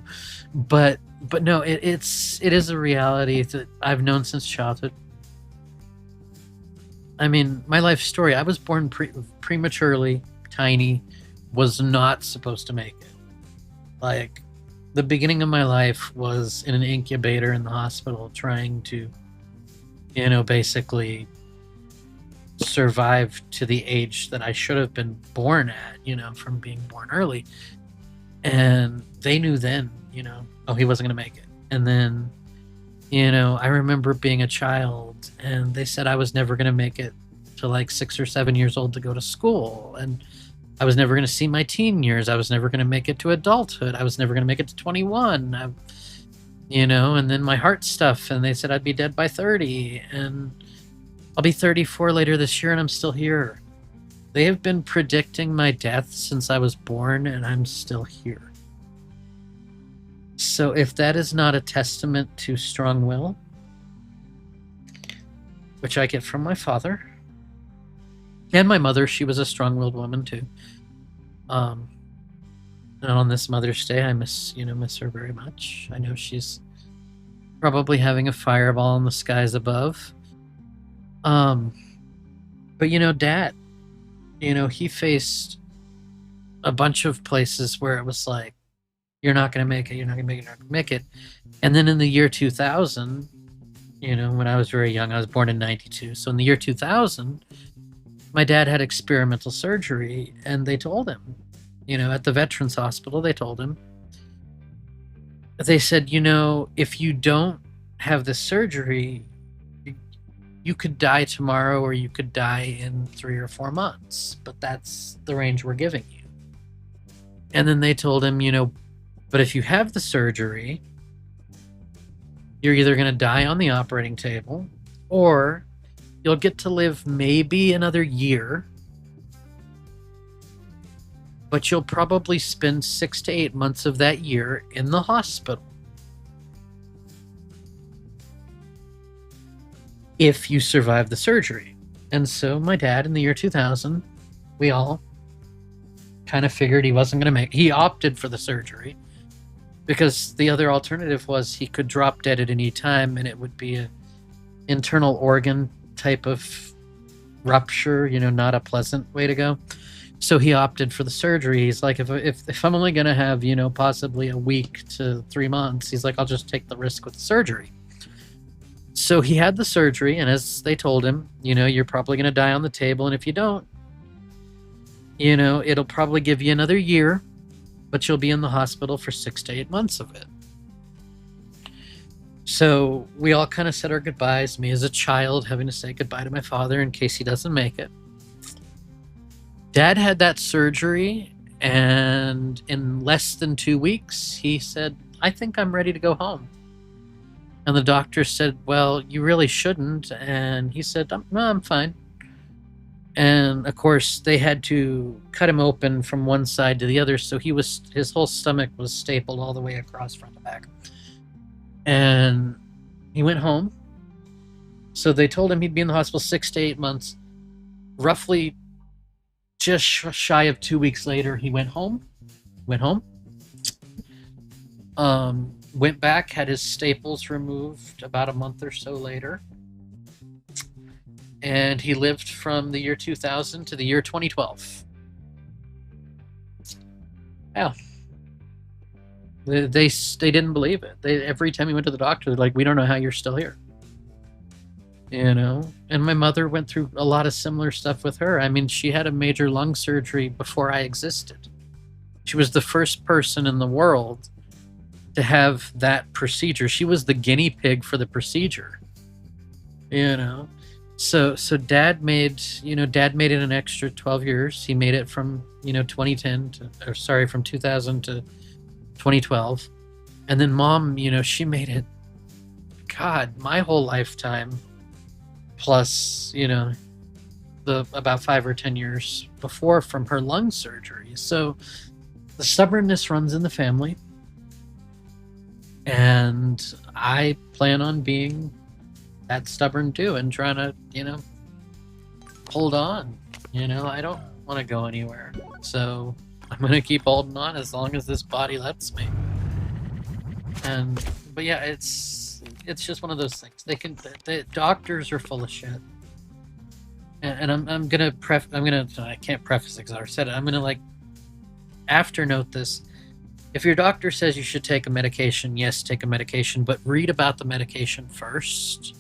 but no, it is a reality that I've known since childhood. I mean, my life story. I was born prematurely, tiny, was not supposed to make it. Like, the beginning of my life was in an incubator in the hospital, trying to, you know, basically survive to the age that I should have been born at, you know, from being born early. And they knew then, you know, oh, he wasn't going to make it. And then, you know, I remember being a child, and they said I was never going to make it to like 6 or 7 years old to go to school. And I was never going to see my teen years. I was never going to make it to adulthood. I was never going to make it to 21. You know, and then my heart stuff, and they said I'd be dead by 30. And I'll be 34 later this year, and I'm still here. They have been predicting my death since I was born, and I'm still here. So if that is not a testament to strong will, which I get from my father and my mother, she was a strong-willed woman too. And on this Mother's Day, I miss her very much. I know she's probably having a fireball in the skies above. But you know, Dad, you know, he faced a bunch of places where it was like, you're not going to make it, you're not going to make it, you're not going to make it. And then in the year 2000, you know, when I was very young, I was born in 92. So in the year 2000, my dad had experimental surgery, and they told him, you know, at the Veterans Hospital, they told him, they said, you know, if you don't have this surgery, you could die tomorrow, or you could die in 3 or 4 months, but that's the range we're giving you. And then they told him, you know, but if you have the surgery, you're either going to die on the operating table, or you'll get to live maybe another year, but you'll probably spend 6 to 8 months of that year in the hospital. If you survive the surgery. And so my dad, in the year 2000, we all kind of figured he wasn't going to make it. He opted for the surgery because the other alternative was he could drop dead at any time, and it would be an internal organ type of rupture, you know, not a pleasant way to go. So he opted for the surgery. He's like, if I'm only going to have, you know, possibly a week to 3 months, he's like, I'll just take the risk with the surgery. So he had the surgery, and as they told him, you know, you're probably going to die on the table, and if you don't, you know, it'll probably give you another year, but you'll be in the hospital for 6 to 8 months of it. So we all kind of said our goodbyes, me as a child having to say goodbye to my father in case he doesn't make it. Dad had that surgery, and in less than 2 weeks, he said, I think I'm ready to go home. And the doctor said, well, you really shouldn't. And he said, no, I'm fine. And of course, they had to cut him open from one side to the other, so his whole stomach was stapled all the way across front to back. And he went home. So they told him he'd be in the hospital 6 to 8 months. Roughly just shy of 2 weeks later, he went home. Went back, had his staples removed about a month or so later. And he lived from the year 2000 to the year 2012. Yeah. They didn't believe it. Every time he went to the doctor, they're like, we don't know how you're still here. You know? And my mother went through a lot of similar stuff with her. I mean, she had a major lung surgery before I existed. She was the first person in the world to have that procedure. She was the guinea pig for the procedure. You know? So Dad made it an extra 12 years. He made it from, 2000 to 2012. And then Mom, she made it, God, my whole lifetime, plus, the about 5 or 10 years before from her lung surgery. So the stubbornness runs in the family. And I plan on being that stubborn too and trying to, hold on. I don't want to go anywhere. So I'm going to keep holding on as long as this body lets me. But yeah, it's just one of those things. The doctors are full of shit. And I'm going to I can't preface it because I already said it. I'm going to after note this. If your doctor says you should take a medication, yes, take a medication, but read about the medication first.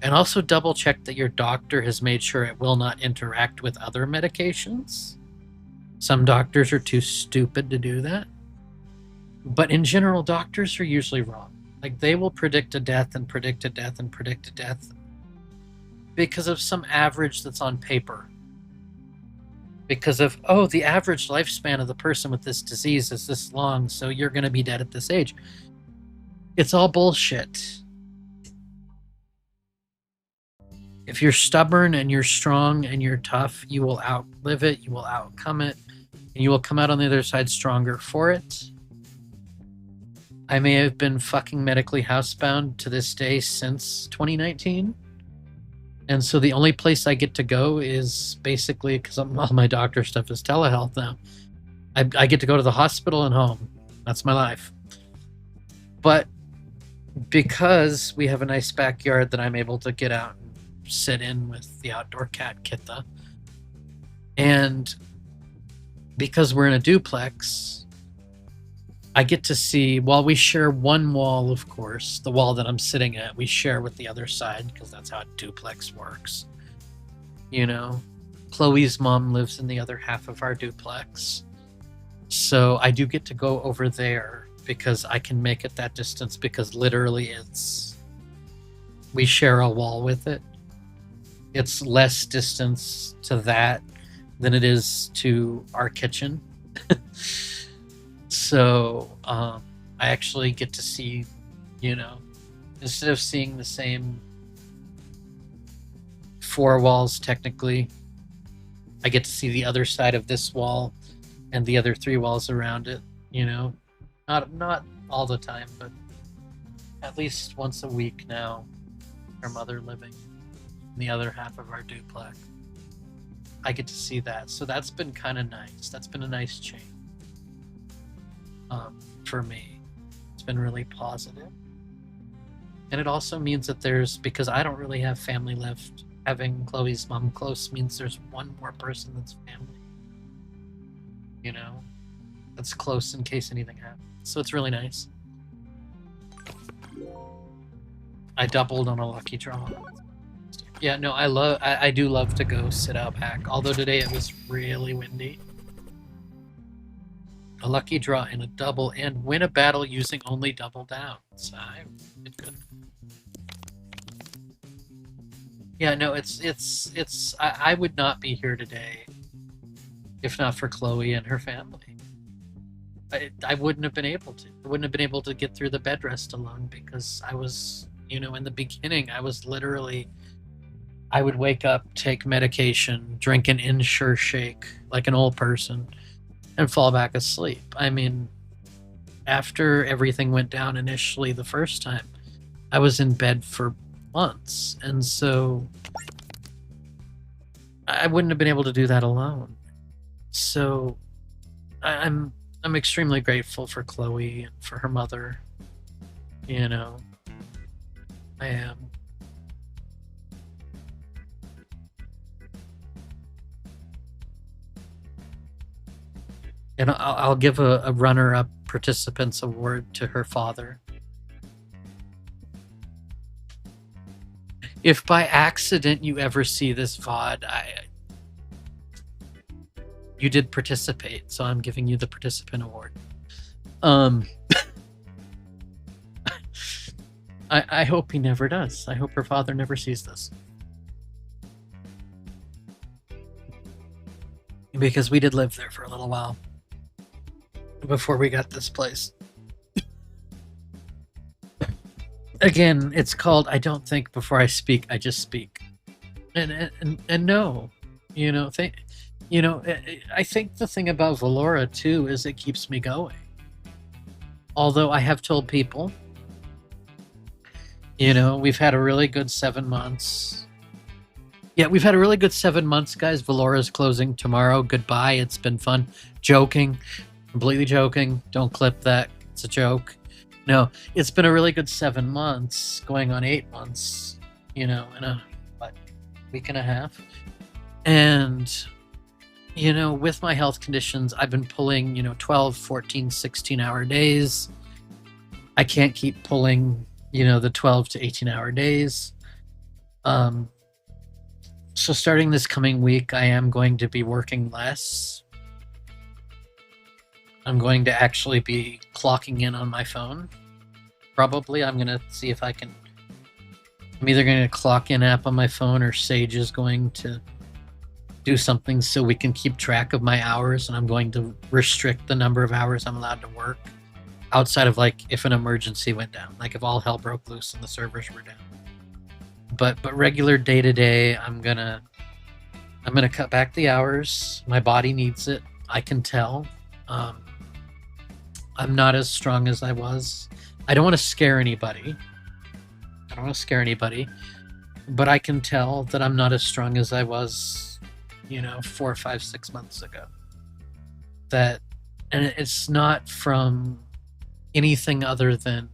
And also double check that your doctor has made sure it will not interact with other medications. Some doctors are too stupid to do that. But in general, doctors are usually wrong. They will predict a death and predict a death and predict a death because of some average that's on paper. Because of, the average lifespan of the person with this disease is this long, so you're going to be dead at this age. It's all bullshit. If you're stubborn and you're strong and you're tough, you will outlive it, you will outcome it, and you will come out on the other side stronger for it. I may have been fucking medically housebound to this day since 2019. And so the only place I get to go is basically, because all my doctor stuff is telehealth now, I get to go to the hospital and home. That's my life. But because we have a nice backyard that I'm able to get out and sit in with the outdoor cat Kitta, and because we're in a duplex, I get to see, while we share one wall, of course, the wall that I'm sitting at, we share with the other side because that's how a duplex works. Chloe's mom lives in the other half of our duplex. So I do get to go over there because I can make it that distance because literally we share a wall with it. It's less distance to that than it is to our kitchen. So I actually get to see, instead of seeing the same 4 walls technically, I get to see the other side of this wall and the other 3 walls around it, Not all the time, but at least once a week now, our mother living in the other half of our duplex. I get to see that. So that's been kind of nice. That's been a nice change. For me, it's been really positive. And it also means that because I don't really have family left, having Chloe's mom close means there's one more person that's family, that's close in case anything happens. So it's really nice. I doubled on a lucky draw. Yeah, no, I do love to go sit out back, although today it was really windy. a lucky draw in a double, and win a battle using only double downs. I did good. Yeah, no, it's. I would not be here today if not for Chloe and her family. I wouldn't have been able to. I wouldn't have been able to get through the bed rest alone because I was, in the beginning, I was literally. I would wake up, take medication, drink an Ensure shake like an old person, and fall back asleep. I mean, after everything went down initially the first time, I was in bed for months, and so I wouldn't have been able to do that alone. So I'm extremely grateful for Chloe and for her mother. I am. And I'll give a runner-up participants award to her father. If by accident you ever see this VOD, you did participate, so I'm giving you the participant award. I hope he never does. I hope her father never sees this. Because we did live there for a little while before we got this place. Again, it's called I don't think before I speak, I just speak. And no, I think the thing about Velora too is it keeps me going. Although I have told people, we've had a really good 7 months. Yeah, we've had a really good 7 months, guys. Velora's closing tomorrow. Goodbye. It's been fun. Joking. Completely joking. Don't clip that. It's a joke. No, it's been a really good 7 months, going on 8 months, in a week and a half. And, with my health conditions, I've been pulling, 12, 14, 16-hour days. I can't keep pulling, the 12 to 18-hour days. So starting this coming week, I am going to be working less. I'm going to actually be clocking in on my phone. Probably. I'm going to see if I can... I'm either going to clock in app on my phone or Sage is going to do something so we can keep track of my hours, and I'm going to restrict the number of hours I'm allowed to work outside of if an emergency went down, like if all hell broke loose and the servers were down. But regular day-to-day, I'm gonna cut back the hours. My body needs it. I can tell. I'm not as strong as I was. I don't want to scare anybody. But I can tell that I'm not as strong as I was, 4, 5, 6 months ago. And it's not from anything other than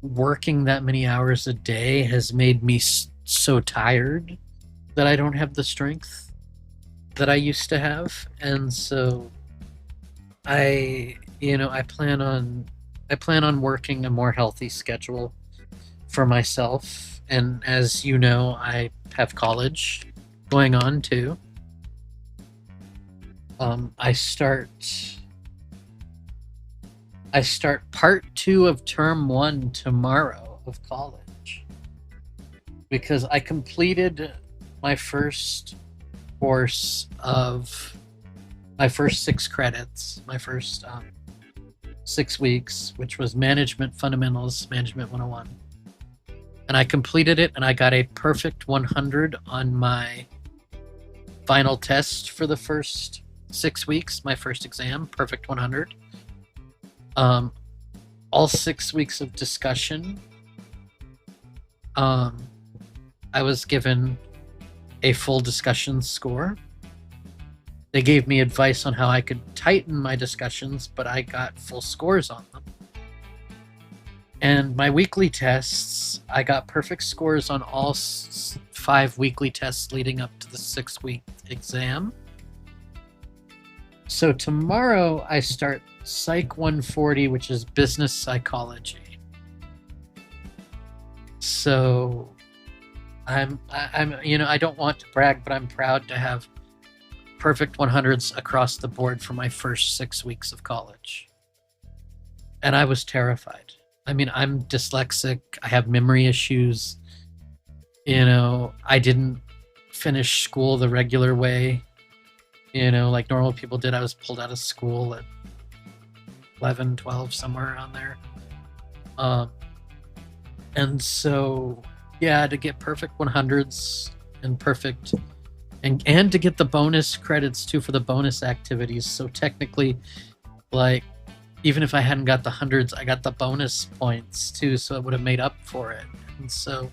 working that many hours a day has made me so tired that I don't have the strength that I used to have. And so I plan on working a more healthy schedule for myself. And as you know, I have college going on too. I start part 2 of term 1 tomorrow of college because I completed my first course of my first 6 credits, my first 6 weeks, which was Management Fundamentals, Management 101. And I completed it, and I got a perfect 100 on my final test for the first 6 weeks, my first exam, perfect 100. All 6 weeks of discussion, I was given a full discussion score. They gave me advice on how I could tighten my discussions, but I got full scores on them. And my weekly tests, I got perfect scores on all 5 weekly tests leading up to the 6-week exam. So tomorrow I start Psych 140, which is business psychology. So I don't want to brag, but I'm proud to have perfect 100s across the board for my first 6 weeks of college. And I was terrified. I mean, I'm dyslexic. I have memory issues. You know, I didn't finish school the regular way, you know, like normal people did. I was pulled out of school at 11, 12, somewhere around there. And so, yeah, to get perfect 100s and perfect, and to get the bonus credits too for the bonus activities. So technically, like, even if I hadn't got the 100s, I got the bonus points too, so it would have made up for it. And so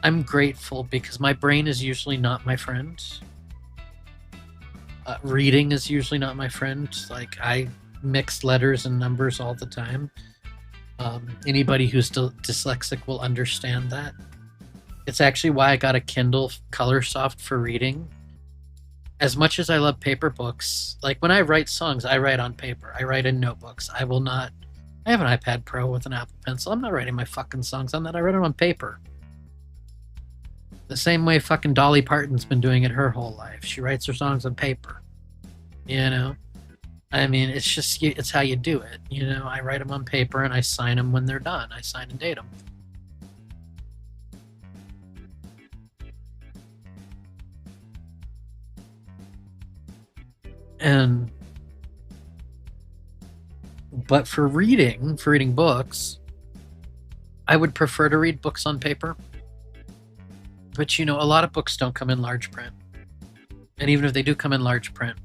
I'm grateful because my brain is usually not my friend. Reading is usually not my friend. Like, I mix letters and numbers all the time. Anybody who's dyslexic will understand that. It's actually why I got a Kindle Colorsoft for reading. As much as I love paper books, like when I write songs, I write on paper. I write in notebooks. I have an iPad Pro with an Apple Pencil. I'm not writing my fucking songs on that. I write them on paper. The same way fucking Dolly Parton's been doing it her whole life. She writes her songs on paper. You know? I mean, it's how you do it. You know, I write them on paper and I sign them when they're done. I sign and date them. But for reading books, I would prefer to read books on paper. But, you know, a lot of books don't come in large print. And even if they do come in large print,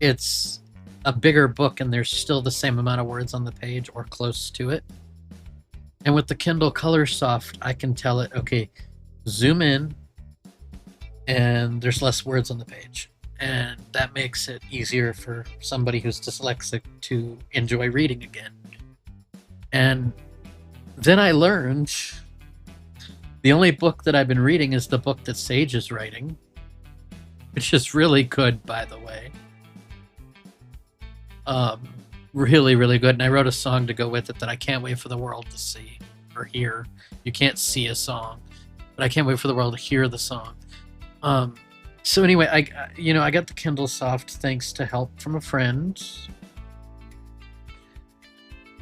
it's a bigger book and there's still the same amount of words on the page or close to it. And with the Kindle Colorsoft, I can tell it, okay, zoom in and there's less words on the page. And that makes it easier for somebody who's dyslexic to enjoy reading again. And then I learned the only book that I've been reading is the book that Sage is writing, which is really good, by the way. Really, really good. And I wrote a song to go with it that I can't wait for the world to see or hear. You can't see a song, but I can't wait for the world to hear the song. So anyway, I got the Kindle Soft thanks to help from a friend.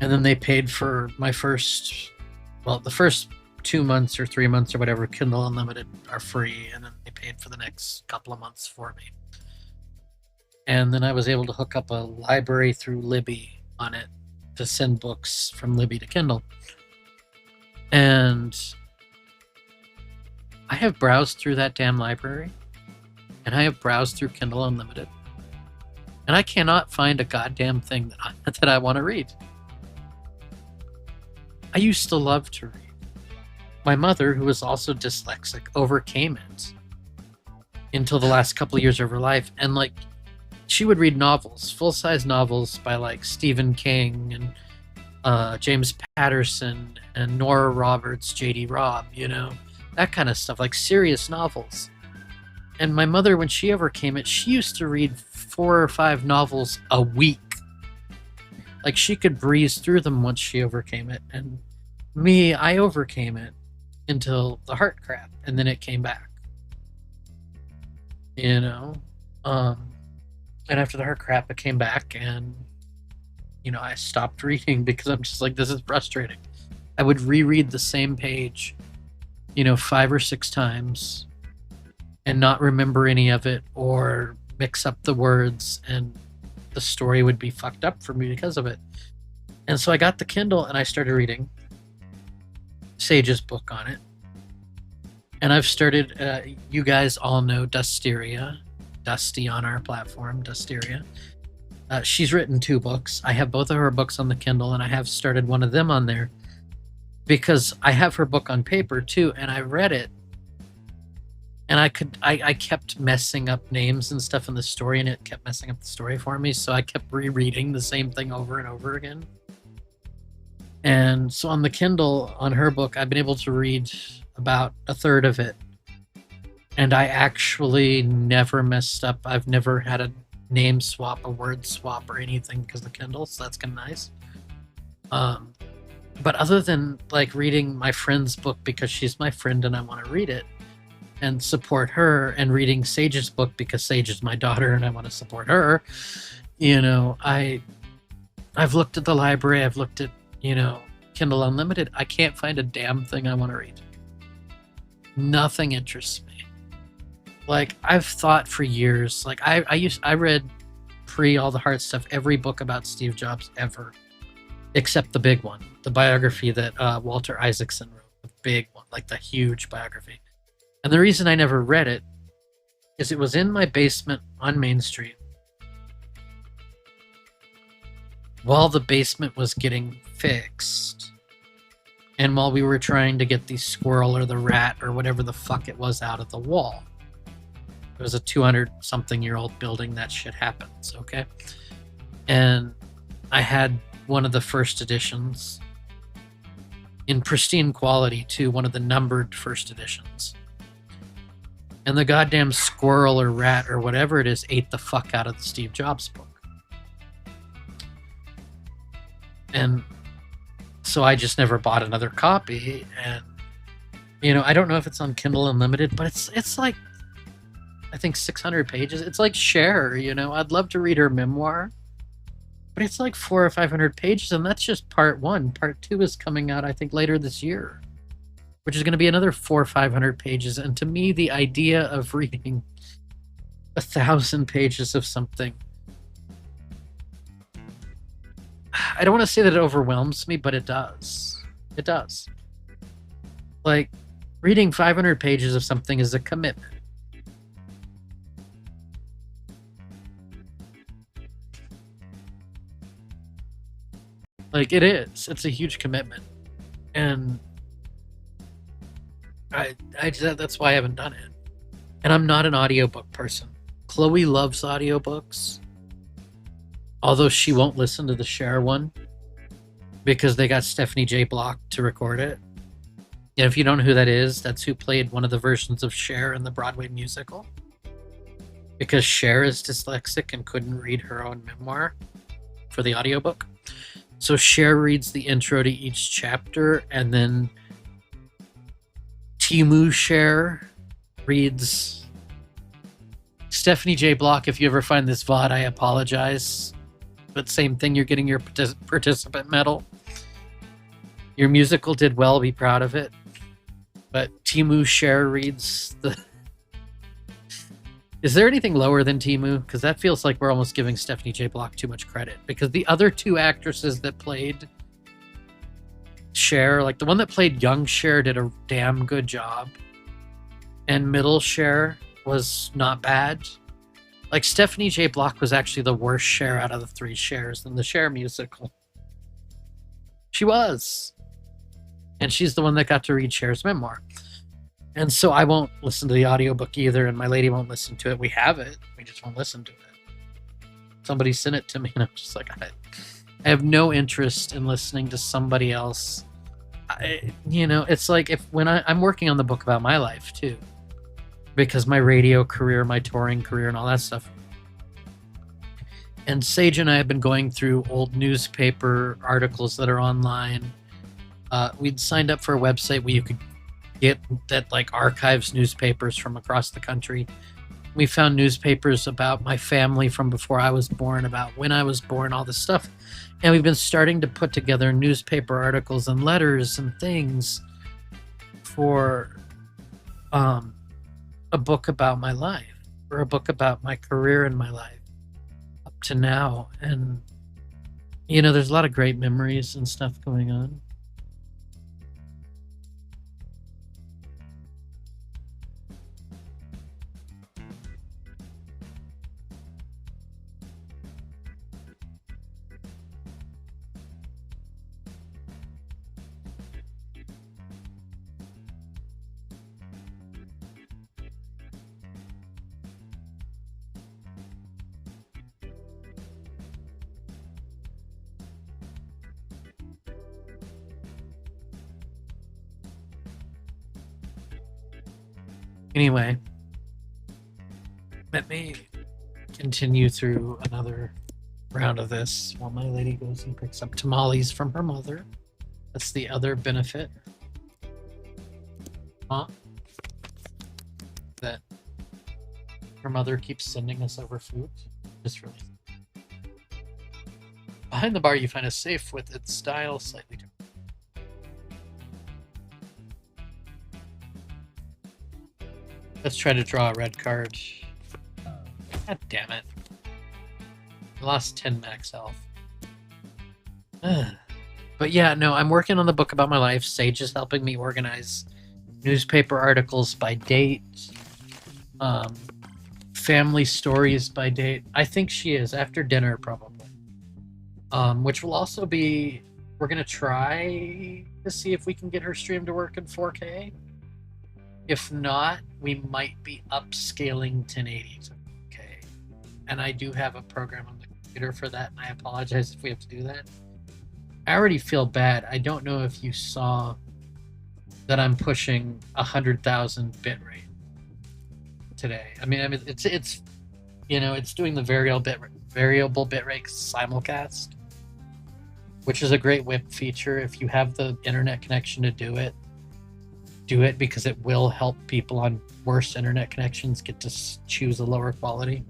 And then they paid for my the first 2 months or 3 months or whatever, Kindle Unlimited are free. And then they paid for the next couple of months for me. And then I was able to hook up a library through Libby on it to send books from Libby to Kindle. And I have browsed through that damn library. And I have browsed through Kindle Unlimited. And I cannot find a goddamn thing that I want to read. I used to love to read. My mother, who was also dyslexic, overcame it until the last couple of years of her life. And, like, she would read novels, full-size novels by, like, Stephen King and James Patterson and Nora Roberts, J.D. Robb, you know, that kind of stuff, like serious novels. And my mother, when she overcame it, she used to read 4 or 5 novels a week. Like, she could breeze through them once she overcame it. And me, I overcame it until the heart crap, and then it came back. You know? And after the heart crap, it came back, and, you know, I stopped reading because I'm just like, this is frustrating. I would reread the same page, you know, 5 or 6 times and not remember any of it or mix up the words, and the story would be fucked up for me because of it. And so I got the Kindle and I started reading Sage's book on it. And I've started, you guys all know Dusteria, Dusty on our platform, Dusteria. She's written 2 books. I have both of her books on the Kindle, and I have started one of them on there because I have her book on paper too, and I read it. And I kept messing up names and stuff in the story, and it kept messing up the story for me. So I kept rereading the same thing over and over again. And so on the Kindle, on her book, I've been able to read about a third of it. And I actually never messed up. I've never had a name swap, a word swap, or anything because of the Kindle. So that's kind of nice. But other than, like, reading my friend's book because she's my friend and I want to read it, and support her, and reading Sage's book because Sage is my daughter and I want to support her. You know, I've looked at the library, I've looked at, you know, Kindle Unlimited. I can't find a damn thing I want to read. Nothing interests me. Like, I've thought for years, like I read pre all the hard stuff, every book about Steve Jobs ever, except the big one, the biography that Walter Isaacson wrote, the big one, like the huge biography. And the reason I never read it is it was in my basement on Main Street while the basement was getting fixed, and while we were trying to get the squirrel or the rat or whatever the fuck it was out of the wall. It was a 200-something-year-old building. That shit happens, okay? And I had one of the first editions in pristine quality, too, one of the numbered first editions. And the goddamn squirrel or rat or whatever it is ate the fuck out of the Steve Jobs book. And so I just never bought another copy. And, you know, I don't know if it's on Kindle Unlimited, but it's like, I think 600 pages. It's like Cher, you know. I'd love to read her memoir, but it's like 400 or 500 pages, and that's just part one. Part two is coming out, I think, later this year, which is going to be another 400 or 500 pages. And to me, the idea of reading 1,000 pages of something, I don't want to say that it overwhelms me, but it does. It does. Like, reading 500 pages of something is a commitment. Like, it is. It's a huge commitment. And that's why I haven't done it. And I'm not an audiobook person. Chloe loves audiobooks, although she won't listen to the Cher one because they got Stephanie J. Block to record it. And if you don't know who that is, that's who played one of the versions of Cher in the Broadway musical. Because Cher is dyslexic and couldn't read her own memoir for the audiobook. So Cher reads the intro to each chapter, and then Timu Cher reads Stephanie J. Block. If you ever find this VOD, I apologize. But same thing, you're getting your participant medal. Your musical did well, be proud of it. But Timu Cher reads the... Is there anything lower than Timu? Because that feels like we're almost giving Stephanie J. Block too much credit. Because the other two actresses that played Cher, like the one that played young Cher did a damn good job. And middle Cher was not bad. Like Stephanie J. Block was actually the worst Cher out of the three Chers in the Cher musical. She was. And she's the one that got to read Cher's memoir. And so I won't listen to the audiobook either, and my lady won't listen to it. We have it. We just won't listen to it. Somebody sent it to me, and I'm just like, I have no interest in listening to somebody else. You know, it's like when I'm working on the book about my life, too. Because my radio career, my touring career, and all that stuff. And Sage and I have been going through old newspaper articles that are online. We'd signed up for a website where you could get that like archives newspapers from across the country. We found newspapers about my family from before I was born, about when I was born, all this stuff. And we've been starting to put together newspaper articles and letters and things for a book about my life, or a book about my career and my life up to now. And you know, there's a lot of great memories and stuff going on. Anyway, let me continue through another round of this while my lady goes and picks up tamales from her mother. That's the other benefit. Huh? Her mother keeps sending us over food. Just really. Behind the bar, you find a safe with its style slightly different. Let's try to draw a red card. God damn it. I lost 10 max health. But yeah, no, I'm working on the book about my life. Sage is helping me organize newspaper articles by date, family stories by date. I think she is, after dinner probably. Which will also be, we're going to try to see if we can get her stream to work in 4K. If not, we might be upscaling 1080 to 4K. And I do have a program on the computer for that, and I apologize if we have to do that. I already feel bad. I don't know if you saw that I'm pushing 100,000 bitrate today. I mean, it's you know, it's doing the variable bitrate simulcast, which is a great whip feature. If you have the internet connection to do it because it will help people on worse internet connections get to choose a lower quality.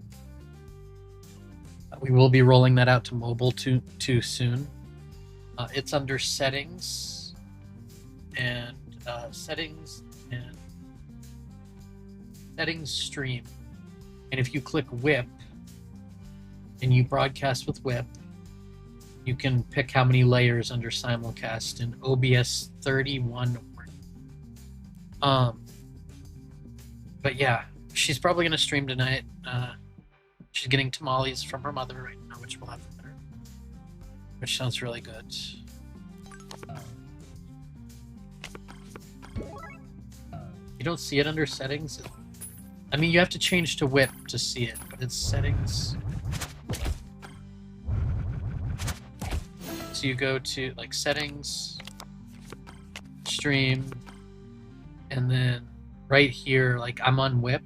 We will be rolling that out to mobile too soon. It's under settings and settings stream. And if you click whip and you broadcast with whip, you can pick how many layers under simulcast in OBS 31. But yeah, she's probably gonna stream tonight. She's getting tamales from her mother right now, which we'll have for dinner, which sounds really good. You don't see it under settings? I mean, you have to change to whip to see it, but it's settings. So you go to like settings, stream, and then right here, like I'm on whip.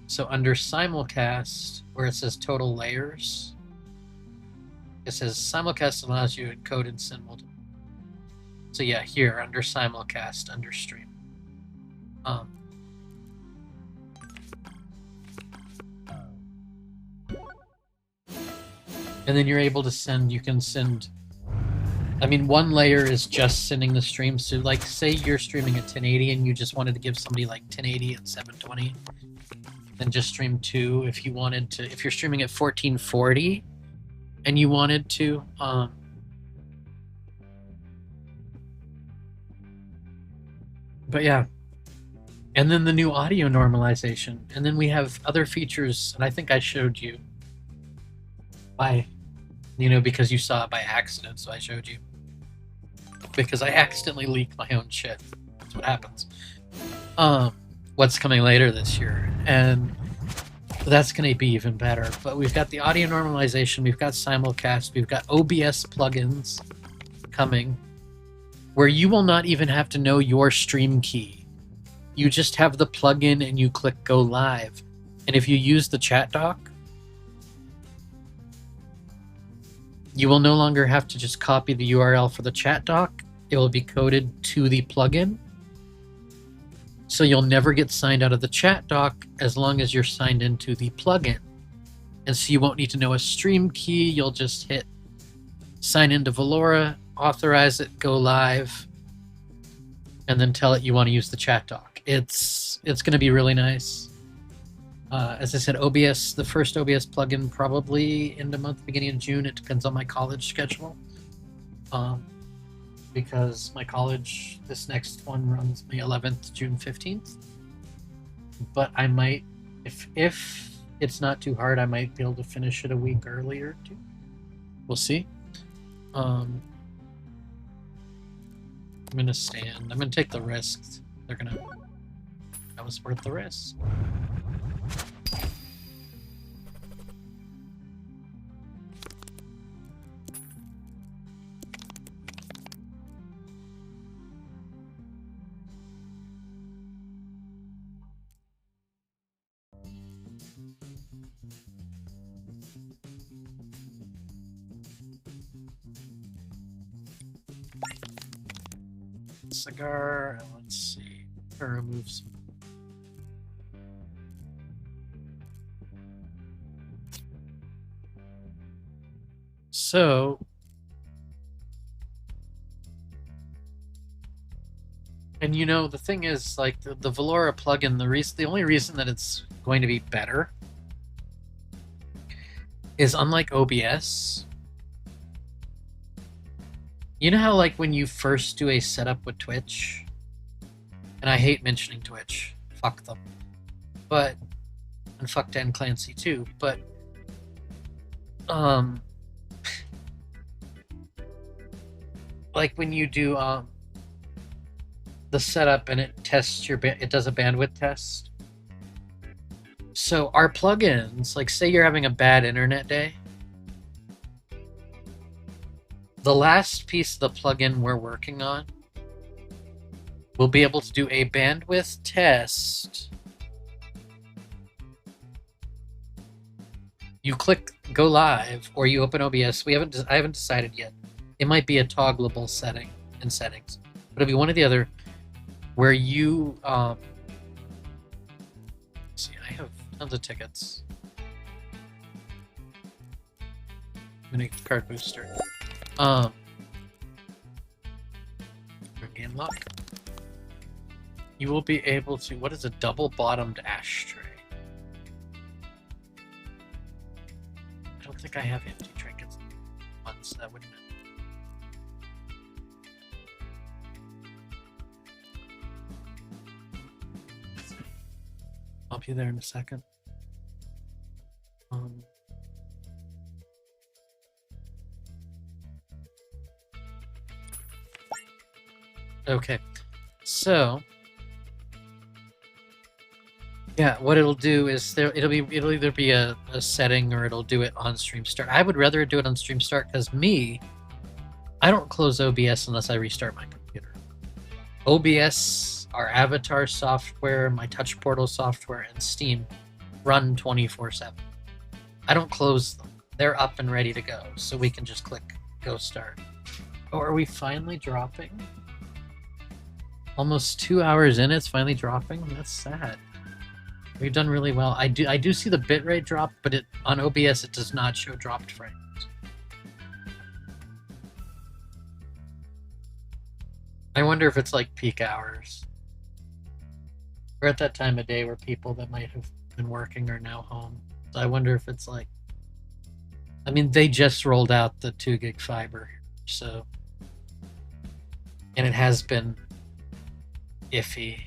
So under simulcast, where it says total layers, it says simulcast allows you to encode and send multiple. So yeah, here under simulcast, under stream. And then you're able to send, you can send, I mean, one layer is just sending the stream. So like say you're streaming at 1080 and you just wanted to give somebody like 1080 and 720, then just stream 2. If you wanted to, if you're streaming at 1440 and you wanted to, but yeah. And then the new audio normalization. And then we have other features, and I think I showed you by, you know, because you saw it by accident, so I showed you. Because I accidentally leaked my own shit. That's what happens. What's coming later this year. And that's going to be even better. But we've got the audio normalization, we've got simulcast, we've got OBS plugins coming, where you will not even have to know your stream key. You just have the plugin and you click go live. And if you use the chat doc, you will no longer have to just copy the URL for the chat doc. It will be coded to the plugin. So you'll never get signed out of the chat doc as long as you're signed into the plugin. And so you won't need to know a stream key. You'll just hit sign into Velora, authorize it, go live, and then tell it you want to use the chat doc. It's going to be really nice. As I said, OBS, the first OBS plugin probably end of month, beginning of June. It depends on my college schedule. Because my college, this next one runs May 11th, June 15th. But I might, if it's not too hard, I might be able to finish it a week earlier too. We'll see. I'm gonna stand. I'm gonna take the risk. That was worth the risk. Cigar, and let's see. Remove some. So, and you know, the thing is, like the Velora plugin, the only reason that it's going to be better is, unlike OBS, you know how like when you first do a setup with Twitch, and I hate mentioning Twitch, fuck them, but, and fuck Dan Clancy too, but like when you do the setup and it tests it does a bandwidth test. So our plugins, like say you're having a bad internet day, the last piece of the plugin we're working on will be able to do a bandwidth test. You click go live or you open OBS. I haven't decided yet. It might be a toggleable setting in settings, but it'll be one or the other, where you see, I have tons of tickets. Mini card booster. Game lock. You will be able to. What is a double-bottomed ashtray? I don't think I have empty trinkets. Ones that wouldn't. I'll be there in a second. Okay, so yeah, what it'll do is it'll either be a setting or it'll do it on stream start. I would rather do it on stream start because I don't close OBS unless I restart my computer. OBS, our avatar software, my touch portal software, and Steam run 24/7. I don't close them. They're up and ready to go, so we can just click go start. Oh, are we finally dropping? Almost 2 hours in, it's finally dropping? That's sad. We've done really well. I do see the bitrate drop, but on OBS it does not show dropped frames. I wonder if it's like peak hours. We're at that time of day where people that might have been working are now home. So I wonder if it's like, I mean, they just rolled out the 2 gig fiber, so, and it has been iffy,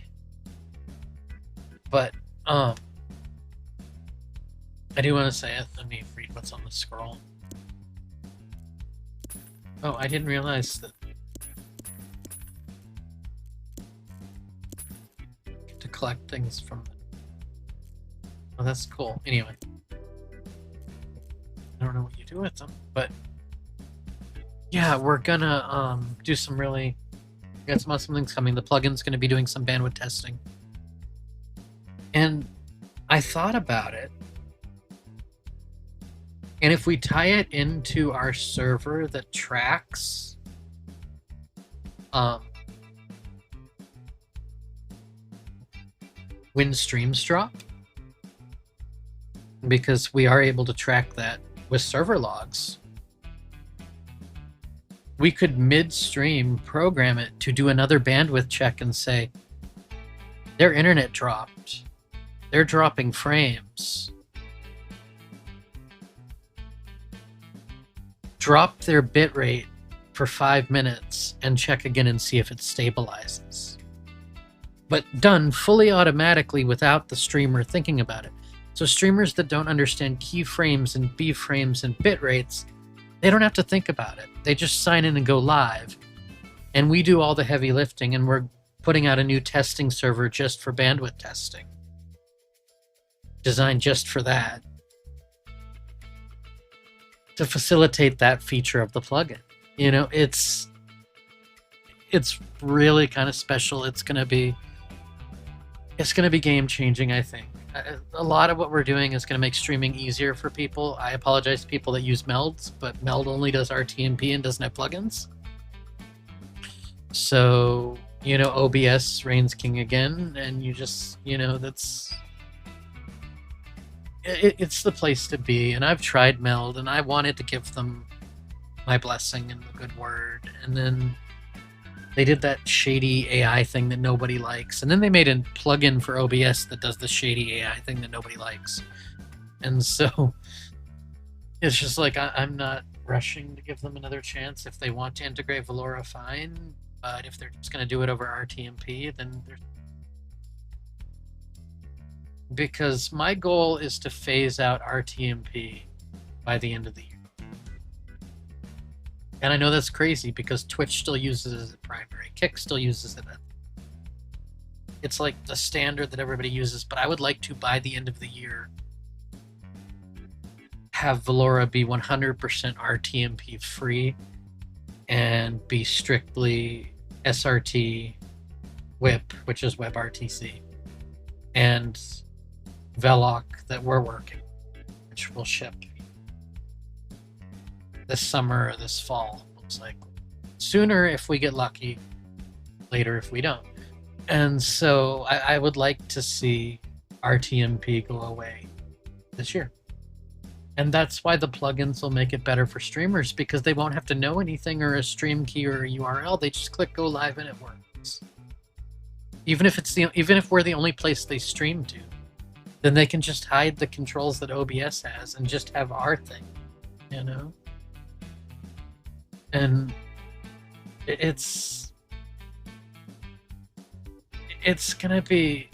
but I do want to say it. Let me read what's on the scroll. Oh, I didn't realize that to collect things from. Oh, that's cool. Anyway, I don't know what you do with them, but yeah, we're gonna do some really. We got some awesome things coming. The plugin's going to be doing some bandwidth testing. And I thought about it. And if we tie it into our server that tracks when streams drop, because we are able to track that with server logs, we could midstream program it to do another bandwidth check and say, their internet dropped. They're dropping frames. Drop their bitrate for 5 minutes and check again and see if it stabilizes. But done fully automatically without the streamer thinking about it. So streamers that don't understand keyframes and B-frames and bit rates, they don't have to think about it. They just sign in and go live. And we do all the heavy lifting, and we're putting out a new testing server just for bandwidth testing. Designed just for that. To facilitate that feature of the plugin. You know, it's really kind of special. It's gonna be game changing, I think. A lot of what we're doing is going to make streaming easier for people. I apologize to people that use Melds, but Meld only does RTMP and doesn't have plugins. So, you know, OBS reigns king again, and you just, you know, it's the place to be. And I've tried Meld, and I wanted to give them my blessing and the good word. And then they did that shady AI thing that nobody likes. And then they made a plugin for OBS that does the shady AI thing that nobody likes. And so it's just like I'm not rushing to give them another chance. If they want to integrate Velora, fine. But if they're just going to do it over RTMP, then there's... Because my goal is to phase out RTMP by the end of the year. And I know that's crazy because Twitch still uses it as a primary. Kick still uses it. It's like the standard that everybody uses, but I would like to, by the end of the year, have Velora be 100% RTMP free and be strictly SRT WIP, which is WebRTC, and Veloc that we're working, which will ship this summer or this fall. Looks like sooner if we get lucky, later if we don't. And so I would like to see RTMP go away this year. And that's why the plugins will make it better for streamers, because they won't have to know anything or a stream key or a URL. They just click go live and it works. Even if we're the only place they stream to, then they can just hide the controls that OBS has and just have our thing, you know? And it's gonna be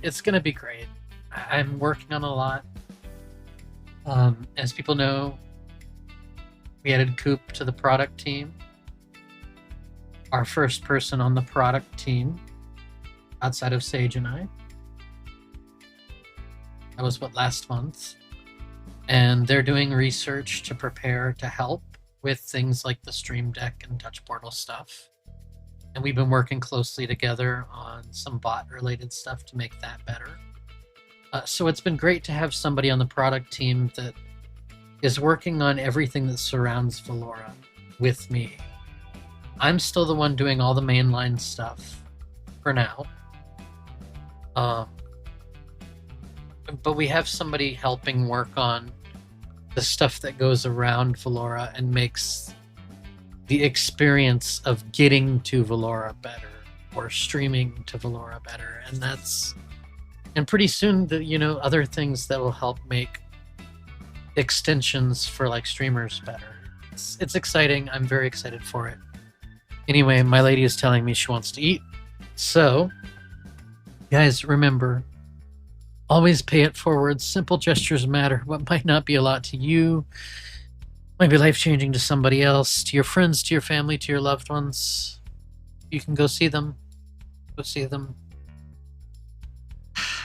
great. I'm working on a lot. As people know, we added Coop to the product team. Our first person on the product team, outside of Sage and I. That was last month. And they're doing research to prepare to help with things like the Stream Deck and Touch Portal stuff. And we've been working closely together on some bot-related stuff to make that better. So it's been great to have somebody on the product team that is working on everything that surrounds Velora with me. I'm still the one doing all the mainline stuff for now. But we have somebody helping work on the stuff that goes around Velora and makes the experience of getting to Velora better or streaming to Velora better. And pretty soon, other things that will help make extensions for like streamers better. It's exciting. I'm very excited for it. Anyway, my lady is telling me she wants to eat. So, guys, remember, always pay it forward. Simple gestures matter. What might not be a lot to you might be life-changing to somebody else, to your friends, to your family, to your loved ones. You can go see them. Go see them.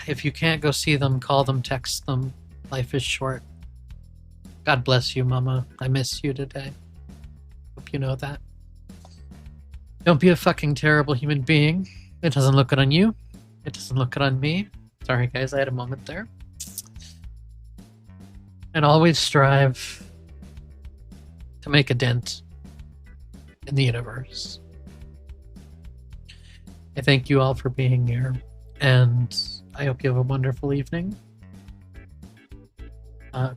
If you can't go see them, call them, text them. Life is short. God bless you, Mama. I miss you today. Hope you know that. Don't be a fucking terrible human being. It doesn't look good on you. It doesn't look good on me. Sorry, guys, I had a moment there. And always strive to make a dent in the universe. I thank you all for being here, and I hope you have a wonderful evening.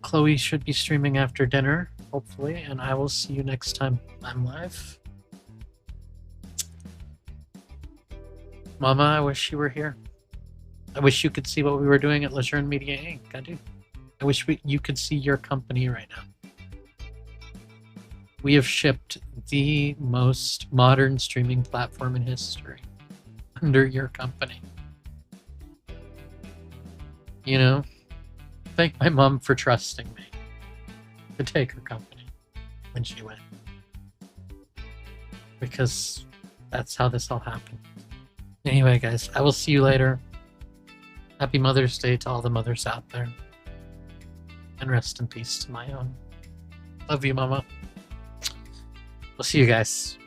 Chloe should be streaming after dinner, hopefully, and I will see you next time I'm live. Mama, I wish you were here. I wish you could see what we were doing at Lejeune Media Inc. I do. I wish you could see your company right now. We have shipped the most modern streaming platform in history under your company. You know, thank my mom for trusting me to take her company when she went. Because that's how this all happened. Anyway, guys, I will see you later. Happy Mother's Day to all the mothers out there. And rest in peace to my own. Love you, Mama. We'll see you guys.